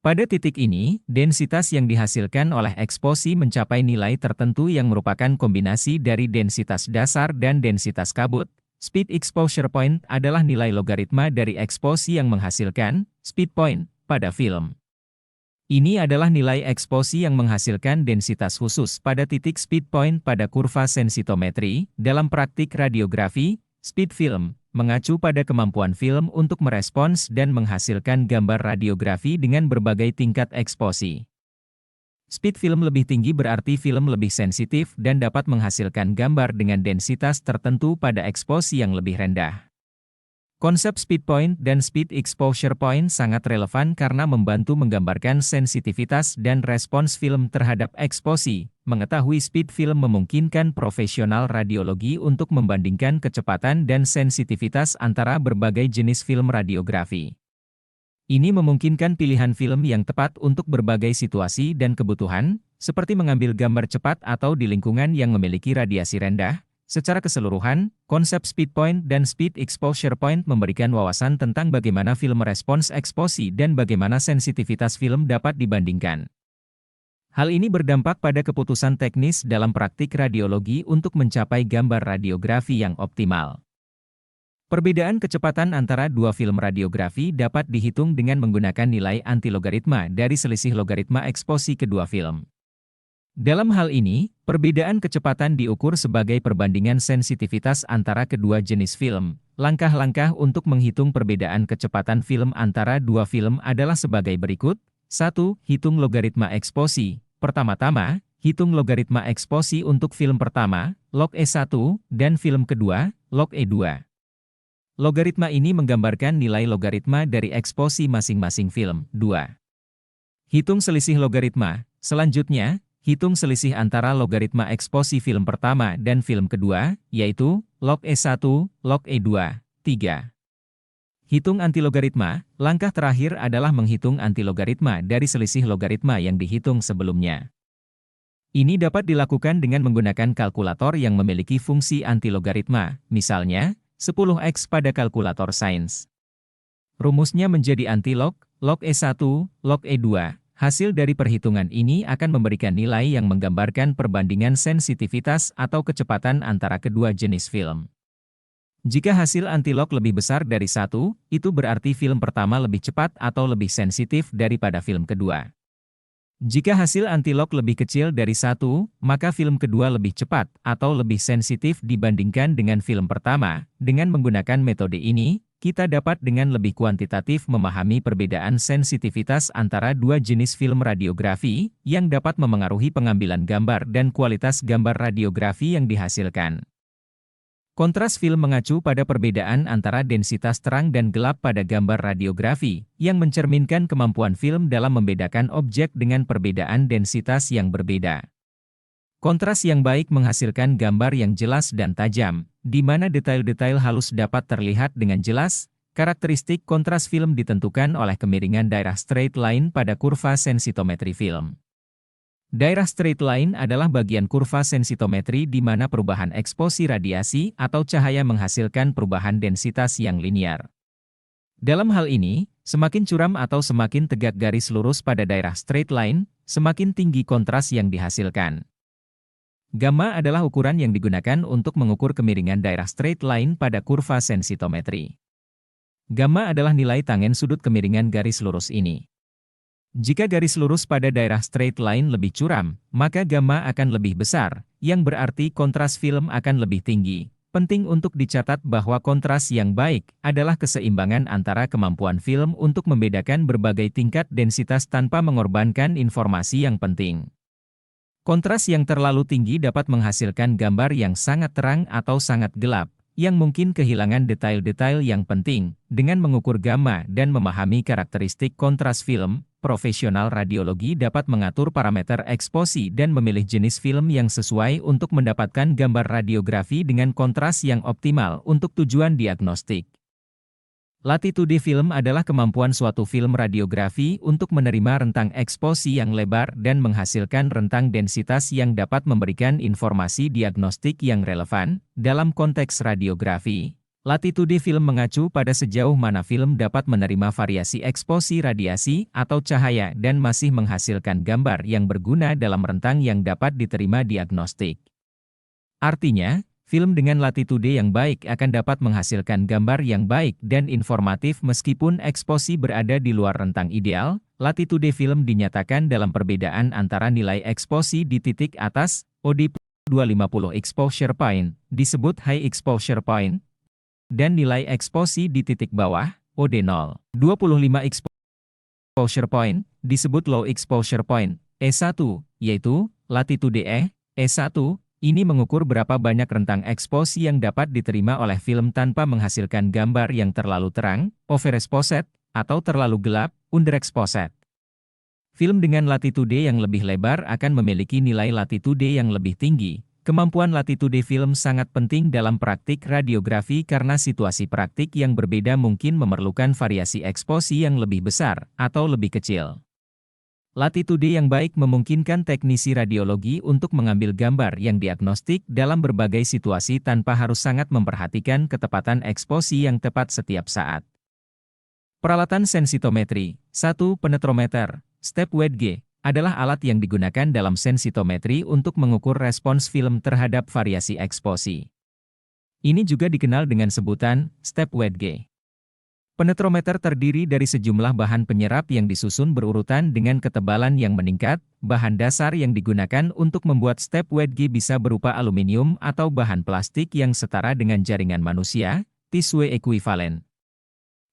Pada titik ini, densitas yang dihasilkan oleh eksposi mencapai nilai tertentu yang merupakan kombinasi dari densitas dasar dan densitas kabut. Speed exposure point adalah nilai logaritma dari eksposi yang menghasilkan speed point pada film. Ini adalah nilai eksposi yang menghasilkan densitas khusus pada titik speed point pada kurva sensitometri. Dalam praktik radiografi, speed film mengacu pada kemampuan film untuk merespons dan menghasilkan gambar radiografi dengan berbagai tingkat eksposi. Speed film lebih tinggi berarti film lebih sensitif dan dapat menghasilkan gambar dengan densitas tertentu pada eksposi yang lebih rendah. Konsep speed point dan speed exposure point sangat relevan karena membantu menggambarkan sensitivitas dan respons film terhadap eksposi. Mengetahui speed film memungkinkan profesional radiologi untuk membandingkan kecepatan dan sensitivitas antara berbagai jenis film radiografi. Ini memungkinkan pilihan film yang tepat untuk berbagai situasi dan kebutuhan, seperti mengambil gambar cepat atau di lingkungan yang memiliki radiasi rendah. Secara keseluruhan, konsep speed point dan speed exposure point memberikan wawasan tentang bagaimana film merespons eksposi dan bagaimana sensitivitas film dapat dibandingkan. Hal ini berdampak pada keputusan teknis dalam praktik radiologi untuk mencapai gambar radiografi yang optimal. Perbedaan kecepatan antara dua film radiografi dapat dihitung dengan menggunakan nilai antilogaritma dari selisih logaritma eksposi kedua film. Dalam hal ini, perbedaan kecepatan diukur sebagai perbandingan sensitivitas antara kedua jenis film. Langkah-langkah untuk menghitung perbedaan kecepatan film antara dua film adalah sebagai berikut. 1. Hitung logaritma eksposi. Pertama-tama, hitung logaritma eksposi untuk film pertama, log E1, dan film kedua, log E2. Logaritma ini menggambarkan nilai logaritma dari eksposi masing-masing film. 2. Hitung selisih logaritma. Selanjutnya, hitung selisih antara logaritma eksposi film pertama dan film kedua, yaitu log E1, log E2. 3. Hitung antilogaritma. Langkah terakhir adalah menghitung antilogaritma dari selisih logaritma yang dihitung sebelumnya. Ini dapat dilakukan dengan menggunakan kalkulator yang memiliki fungsi antilogaritma, misalnya 10x pada kalkulator sains. Rumusnya menjadi antilog, log E1, log E2. Hasil dari perhitungan ini akan memberikan nilai yang menggambarkan perbandingan sensitivitas atau kecepatan antara kedua jenis film. Jika hasil antilog lebih besar dari 1, itu berarti film pertama lebih cepat atau lebih sensitif daripada film kedua. Jika hasil antilog lebih kecil dari 1, maka film kedua lebih cepat atau lebih sensitif dibandingkan dengan film pertama. Dengan menggunakan metode ini, kita dapat dengan lebih kuantitatif memahami perbedaan sensitivitas antara dua jenis film radiografi, yang dapat memengaruhi pengambilan gambar dan kualitas gambar radiografi yang dihasilkan. Kontras film mengacu pada perbedaan antara densitas terang dan gelap pada gambar radiografi, yang mencerminkan kemampuan film dalam membedakan objek dengan perbedaan densitas yang berbeda. Kontras yang baik menghasilkan gambar yang jelas dan tajam, di mana detail-detail halus dapat terlihat dengan jelas. Karakteristik kontras film ditentukan oleh kemiringan daerah straight line pada kurva sensitometri film. Daerah straight line adalah bagian kurva sensitometri di mana perubahan eksposi radiasi atau cahaya menghasilkan perubahan densitas yang linear. Dalam hal ini, semakin curam atau semakin tegak garis lurus pada daerah straight line, semakin tinggi kontras yang dihasilkan. Gamma adalah ukuran yang digunakan untuk mengukur kemiringan daerah straight line pada kurva sensitometri. Gamma adalah nilai tangen sudut kemiringan garis lurus ini. Jika garis lurus pada daerah straight line lebih curam, maka gamma akan lebih besar, yang berarti kontras film akan lebih tinggi. Penting untuk dicatat bahwa kontras yang baik adalah keseimbangan antara kemampuan film untuk membedakan berbagai tingkat densitas tanpa mengorbankan informasi yang penting. Kontras yang terlalu tinggi dapat menghasilkan gambar yang sangat terang atau sangat gelap, yang mungkin kehilangan detail-detail yang penting. Dengan mengukur gamma dan memahami karakteristik kontras film, profesional radiologi dapat mengatur parameter eksposi dan memilih jenis film yang sesuai untuk mendapatkan gambar radiografi dengan kontras yang optimal untuk tujuan diagnostik. Latitude film adalah kemampuan suatu film radiografi untuk menerima rentang eksposi yang lebar dan menghasilkan rentang densitas yang dapat memberikan informasi diagnostik yang relevan. Dalam konteks radiografi, latitude film mengacu pada sejauh mana film dapat menerima variasi eksposi radiasi atau cahaya dan masih menghasilkan gambar yang berguna dalam rentang yang dapat diterima diagnostik. Artinya, film dengan latitude yang baik akan dapat menghasilkan gambar yang baik dan informatif meskipun eksposi berada di luar rentang ideal. Latitude film dinyatakan dalam perbedaan antara nilai eksposi di titik atas, OD 250 exposure point, disebut high exposure point, dan nilai eksposi di titik bawah, OD 0. 25 exposure point, disebut low exposure point, E1, yaitu latitude E1. Ini mengukur berapa banyak rentang eksposi yang dapat diterima oleh film tanpa menghasilkan gambar yang terlalu terang, overexposed, atau terlalu gelap, underexposed. Film dengan latitude yang lebih lebar akan memiliki nilai latitude yang lebih tinggi. Kemampuan latitude film sangat penting dalam praktik radiografi karena situasi praktik yang berbeda mungkin memerlukan variasi eksposi yang lebih besar atau lebih kecil. Latitude yang baik memungkinkan teknisi radiologi untuk mengambil gambar yang diagnostik dalam berbagai situasi tanpa harus sangat memperhatikan ketepatan eksposi yang tepat setiap saat. Peralatan sensitometri. 1. Penetrometer, step Wedge, adalah alat yang digunakan dalam sensitometri untuk mengukur respons film terhadap variasi eksposi. Ini juga dikenal dengan sebutan step Wedge. Penetrometer terdiri dari sejumlah bahan penyerap yang disusun berurutan dengan ketebalan yang meningkat. Bahan dasar yang digunakan untuk membuat step wedge bisa berupa aluminium atau bahan plastik yang setara dengan jaringan manusia, tissue equivalent.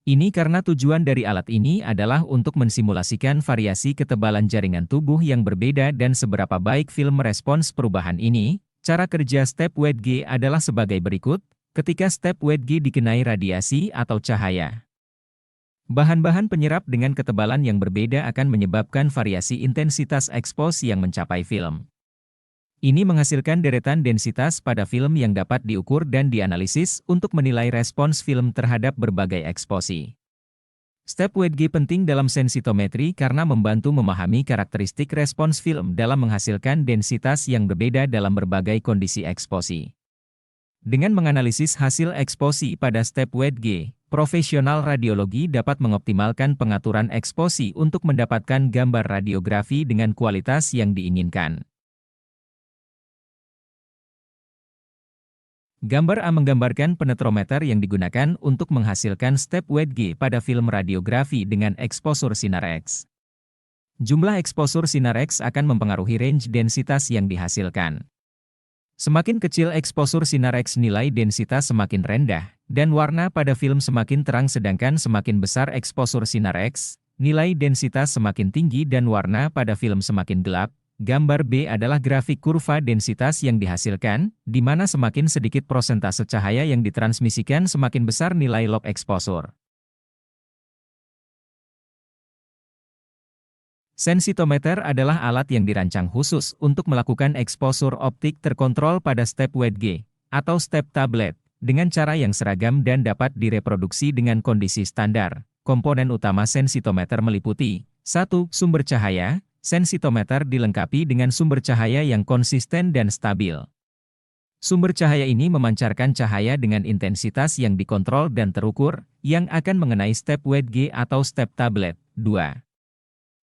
Ini karena tujuan dari alat ini adalah untuk mensimulasikan variasi ketebalan jaringan tubuh yang berbeda dan seberapa baik film merespons perubahan ini. Cara kerja step wedge adalah sebagai berikut, ketika step wedge dikenai radiasi atau cahaya. Bahan-bahan penyerap dengan ketebalan yang berbeda akan menyebabkan variasi intensitas ekspos yang mencapai film. Ini menghasilkan deretan densitas pada film yang dapat diukur dan dianalisis untuk menilai respons film terhadap berbagai eksposi. Step wedge penting dalam sensitometri karena membantu memahami karakteristik respons film dalam menghasilkan densitas yang berbeda dalam berbagai kondisi eksposi. Dengan menganalisis hasil eksposi pada step wedge, profesional radiologi dapat mengoptimalkan pengaturan eksposi untuk mendapatkan gambar radiografi dengan kualitas yang diinginkan. Gambar A menggambarkan penetrometer yang digunakan untuk menghasilkan step wedge pada film radiografi dengan eksposur sinar X. Jumlah eksposur sinar X akan mempengaruhi range densitas yang dihasilkan. Semakin kecil eksposur sinar X, nilai densitas semakin rendah, dan warna pada film semakin terang, sedangkan semakin besar eksposur sinar X, nilai densitas semakin tinggi dan warna pada film semakin gelap. Gambar B adalah grafik kurva densitas yang dihasilkan, di mana semakin sedikit prosentase cahaya yang ditransmisikan semakin besar nilai log exposure. Sensitometer adalah alat yang dirancang khusus untuk melakukan exposure optik terkontrol pada step wedge, atau step tablet, dengan cara yang seragam dan dapat direproduksi dengan kondisi standar. Komponen utama sensitometer meliputi 1. Sumber cahaya. Sensitometer dilengkapi dengan sumber cahaya yang konsisten dan stabil. Sumber cahaya ini memancarkan cahaya dengan intensitas yang dikontrol dan terukur, yang akan mengenai step wedge atau step tablet. 2.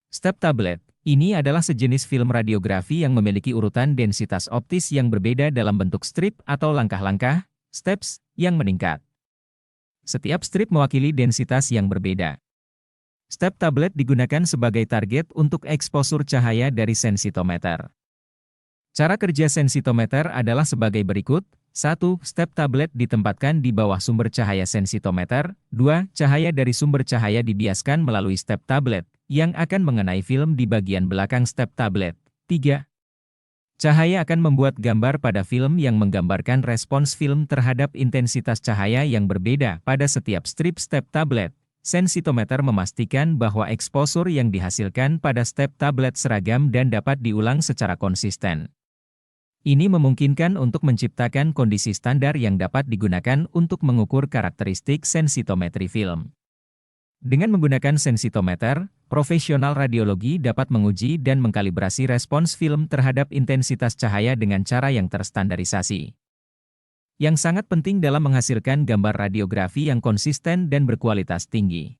Step tablet, ini adalah sejenis film radiografi yang memiliki urutan densitas optis yang berbeda dalam bentuk strip atau langkah-langkah, steps, yang meningkat. Setiap strip mewakili densitas yang berbeda. Step tablet digunakan sebagai target untuk eksposur cahaya dari sensitometer. Cara kerja sensitometer adalah sebagai berikut. 1. Step tablet ditempatkan di bawah sumber cahaya sensitometer. 2. Cahaya dari sumber cahaya dibiaskan melalui step tablet, yang akan mengenai film di bagian belakang step tablet. 3. Cahaya akan membuat gambar pada film yang menggambarkan respons film terhadap intensitas cahaya yang berbeda pada setiap strip step tablet. Sensitometer memastikan bahwa eksposur yang dihasilkan pada step tablet seragam dan dapat diulang secara konsisten. Ini memungkinkan untuk menciptakan kondisi standar yang dapat digunakan untuk mengukur karakteristik sensitometri film. Dengan menggunakan sensitometer, profesional radiologi dapat menguji dan mengkalibrasi respons film terhadap intensitas cahaya dengan cara yang terstandarisasi, yang sangat penting dalam menghasilkan gambar radiografi yang konsisten dan berkualitas tinggi.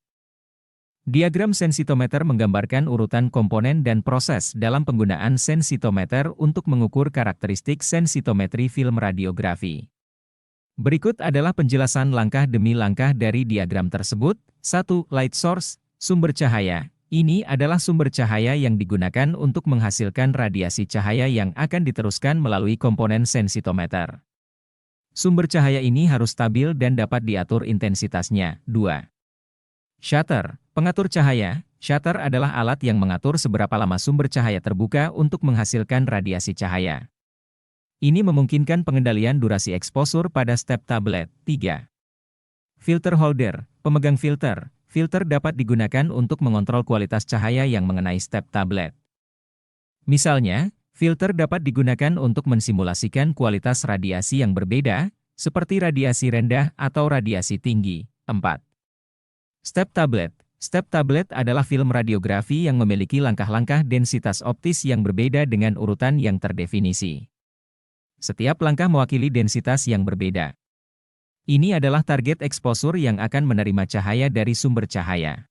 Diagram sensitometer menggambarkan urutan komponen dan proses dalam penggunaan sensitometer untuk mengukur karakteristik sensitometri film radiografi. Berikut adalah penjelasan langkah demi langkah dari diagram tersebut. 1. Light source, sumber cahaya. Ini adalah sumber cahaya yang digunakan untuk menghasilkan radiasi cahaya yang akan diteruskan melalui komponen sensitometer. Sumber cahaya ini harus stabil dan dapat diatur intensitasnya. 2. Shutter, pengatur cahaya. Shutter adalah alat yang mengatur seberapa lama sumber cahaya terbuka untuk menghasilkan radiasi cahaya. Ini memungkinkan pengendalian durasi eksposur pada step tablet. 3. Filter holder, pemegang filter. Filter dapat digunakan untuk mengontrol kualitas cahaya yang mengenai step tablet. Misalnya, filter dapat digunakan untuk mensimulasikan kualitas radiasi yang berbeda, seperti radiasi rendah atau radiasi tinggi. 4. Step tablet. Step tablet adalah film radiografi yang memiliki langkah-langkah densitas optis yang berbeda dengan urutan yang terdefinisi. Setiap langkah mewakili densitas yang berbeda. Ini adalah target eksposur yang akan menerima cahaya dari sumber cahaya.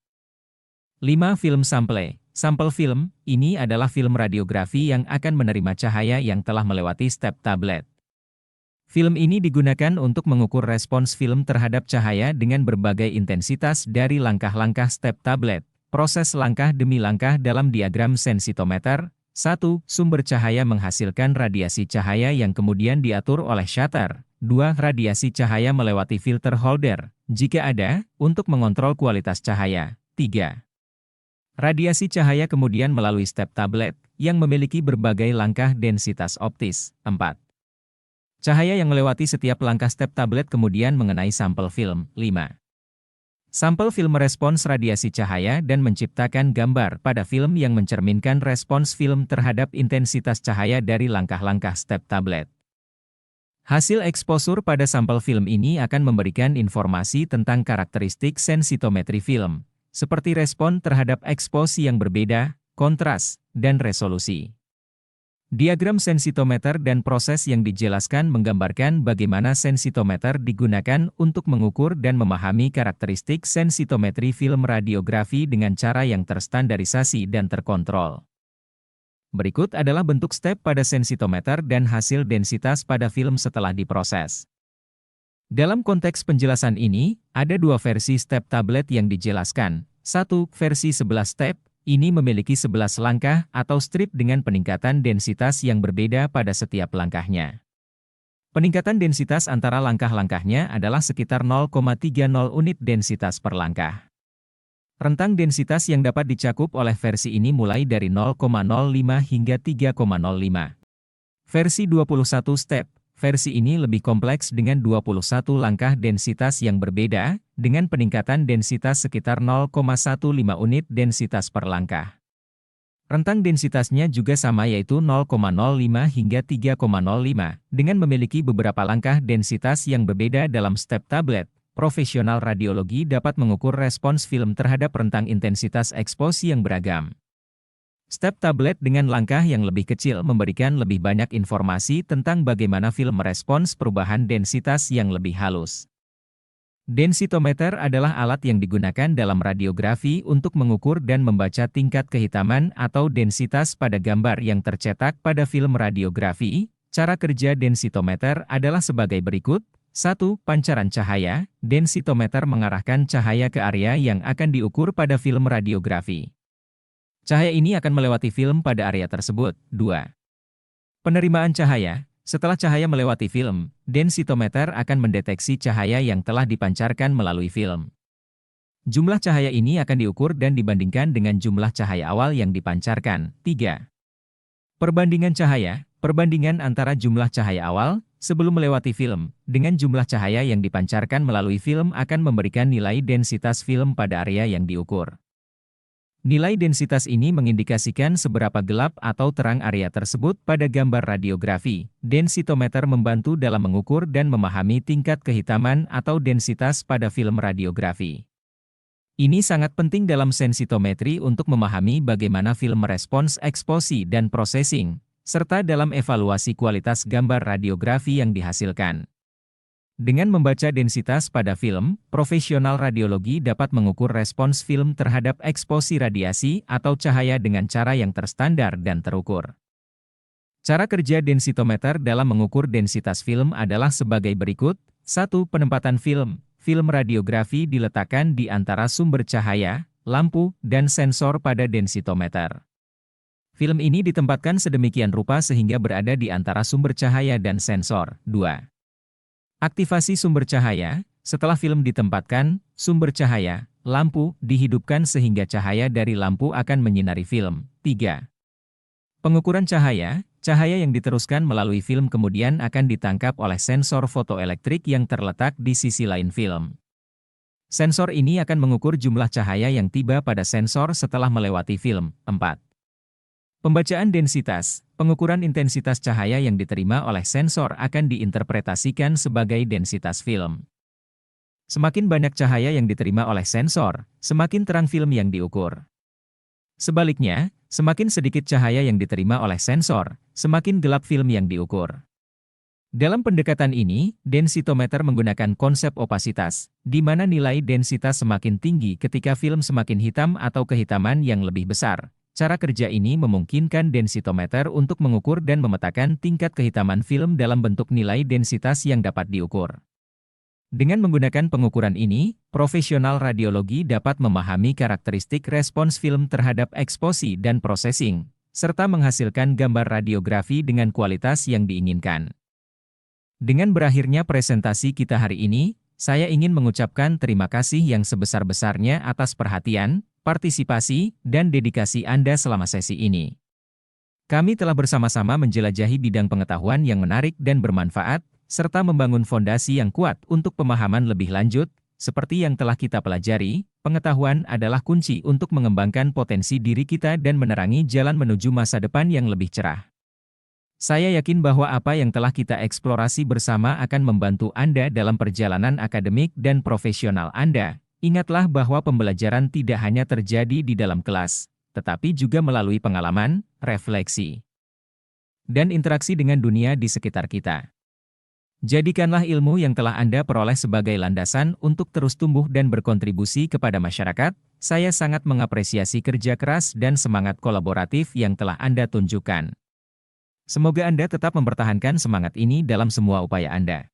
5. Film sample. Sampel film, ini adalah film radiografi yang akan menerima cahaya yang telah melewati step tablet. Film ini digunakan untuk mengukur respons film terhadap cahaya dengan berbagai intensitas dari langkah-langkah step tablet. Proses langkah demi langkah dalam diagram sensitometer. 1. Sumber cahaya menghasilkan radiasi cahaya yang kemudian diatur oleh shutter. 2. Radiasi cahaya melewati filter holder, jika ada, untuk mengontrol kualitas cahaya. 3. Radiasi cahaya kemudian melalui step tablet, yang memiliki berbagai langkah densitas optis. 4. Cahaya yang melewati setiap langkah step tablet kemudian mengenai sampel film. 5. Sampel film merespons radiasi cahaya dan menciptakan gambar pada film yang mencerminkan respons film terhadap intensitas cahaya dari langkah-langkah step tablet. Hasil eksposur pada sampel film ini akan memberikan informasi tentang karakteristik sensitometri film, seperti respon terhadap eksposi yang berbeda, kontras, dan resolusi. Diagram sensitometer dan proses yang dijelaskan menggambarkan bagaimana sensitometer digunakan untuk mengukur dan memahami karakteristik sensitometri film radiografi dengan cara yang terstandarisasi dan terkontrol. Berikut adalah bentuk step pada sensitometer dan hasil densitas pada film setelah diproses. Dalam konteks penjelasan ini, ada dua versi step tablet yang dijelaskan. 1. Versi 11 step. Ini memiliki 11 langkah atau strip dengan peningkatan densitas yang berbeda pada setiap langkahnya. Peningkatan densitas antara langkah-langkahnya adalah sekitar 0,30 unit densitas per langkah. Rentang densitas yang dapat dicakup oleh versi ini mulai dari 0,05 hingga 3,05. Versi 21 step. Versi ini lebih kompleks dengan 21 langkah densitas yang berbeda, dengan peningkatan densitas sekitar 0,15 unit densitas per langkah. Rentang densitasnya juga sama yaitu 0,05 hingga 3,05, dengan memiliki beberapa langkah densitas yang berbeda dalam step tablet. Profesional radiologi dapat mengukur respons film terhadap rentang intensitas eksposi yang beragam. Step tablet dengan langkah yang lebih kecil memberikan lebih banyak informasi tentang bagaimana film merespons perubahan densitas yang lebih halus. Densitometer adalah alat yang digunakan dalam radiografi untuk mengukur dan membaca tingkat kehitaman atau densitas pada gambar yang tercetak pada film radiografi. Cara kerja densitometer adalah sebagai berikut. 1. Pancaran cahaya. Densitometer mengarahkan cahaya ke area yang akan diukur pada film radiografi. Cahaya ini akan melewati film pada area tersebut. 2. Penerimaan cahaya. Setelah cahaya melewati film, densitometer akan mendeteksi cahaya yang telah dipancarkan melalui film. Jumlah cahaya ini akan diukur dan dibandingkan dengan jumlah cahaya awal yang dipancarkan. 3. Perbandingan cahaya. Perbandingan antara jumlah cahaya awal, sebelum melewati film, dengan jumlah cahaya yang dipancarkan melalui film akan memberikan nilai densitas film pada area yang diukur. Nilai densitas ini mengindikasikan seberapa gelap atau terang area tersebut pada gambar radiografi. Densitometer membantu dalam mengukur dan memahami tingkat kehitaman atau densitas pada film radiografi. Ini sangat penting dalam sensitometri untuk memahami bagaimana film merespons eksposi dan processing, serta dalam evaluasi kualitas gambar radiografi yang dihasilkan. Dengan membaca densitas pada film, profesional radiologi dapat mengukur respons film terhadap eksposi radiasi atau cahaya dengan cara yang terstandar dan terukur. Cara kerja densitometer dalam mengukur densitas film adalah sebagai berikut. 1. Penempatan film. Film radiografi diletakkan di antara sumber cahaya, lampu, dan sensor pada densitometer. Film ini ditempatkan sedemikian rupa sehingga berada di antara sumber cahaya dan sensor. 2. Aktivasi sumber cahaya. Setelah film ditempatkan, sumber cahaya, lampu, dihidupkan sehingga cahaya dari lampu akan menyinari film. 3. Pengukuran cahaya. Cahaya yang diteruskan melalui film kemudian akan ditangkap oleh sensor fotoelektrik yang terletak di sisi lain film. Sensor ini akan mengukur jumlah cahaya yang tiba pada sensor setelah melewati film. 4. Pembacaan densitas. Pengukuran intensitas cahaya yang diterima oleh sensor akan diinterpretasikan sebagai densitas film. Semakin banyak cahaya yang diterima oleh sensor, semakin terang film yang diukur. Sebaliknya, semakin sedikit cahaya yang diterima oleh sensor, semakin gelap film yang diukur. Dalam pendekatan ini, densitometer menggunakan konsep opasitas, di mana nilai densitas semakin tinggi ketika film semakin hitam atau kehitaman yang lebih besar. Cara kerja ini memungkinkan densitometer untuk mengukur dan memetakan tingkat kehitaman film dalam bentuk nilai densitas yang dapat diukur. Dengan menggunakan pengukuran ini, profesional radiologi dapat memahami karakteristik respons film terhadap eksposi dan processing, serta menghasilkan gambar radiografi dengan kualitas yang diinginkan. Dengan berakhirnya presentasi kita hari ini, saya ingin mengucapkan terima kasih yang sebesar-besarnya atas perhatian, partisipasi, dan dedikasi Anda selama sesi ini. Kami telah bersama-sama menjelajahi bidang pengetahuan yang menarik dan bermanfaat, serta membangun fondasi yang kuat untuk pemahaman lebih lanjut. Seperti yang telah kita pelajari, pengetahuan adalah kunci untuk mengembangkan potensi diri kita dan menerangi jalan menuju masa depan yang lebih cerah. Saya yakin bahwa apa yang telah kita eksplorasi bersama akan membantu Anda dalam perjalanan akademik dan profesional Anda. Ingatlah bahwa pembelajaran tidak hanya terjadi di dalam kelas, tetapi juga melalui pengalaman, refleksi, dan interaksi dengan dunia di sekitar kita. Jadikanlah ilmu yang telah Anda peroleh sebagai landasan untuk terus tumbuh dan berkontribusi kepada masyarakat. Saya sangat mengapresiasi kerja keras dan semangat kolaboratif yang telah Anda tunjukkan. Semoga Anda tetap mempertahankan semangat ini dalam semua upaya Anda.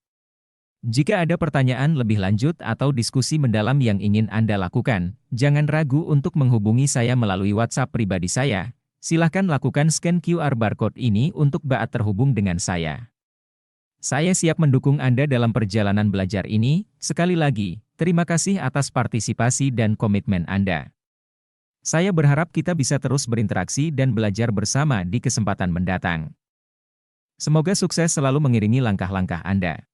Jika ada pertanyaan lebih lanjut atau diskusi mendalam yang ingin Anda lakukan, jangan ragu untuk menghubungi saya melalui WhatsApp pribadi saya. Silakan lakukan scan QR barcode ini untuk dapat terhubung dengan saya. Saya siap mendukung Anda dalam perjalanan belajar ini. Sekali lagi, terima kasih atas partisipasi dan komitmen Anda. Saya berharap kita bisa terus berinteraksi dan belajar bersama di kesempatan mendatang. Semoga sukses selalu mengiringi langkah-langkah Anda.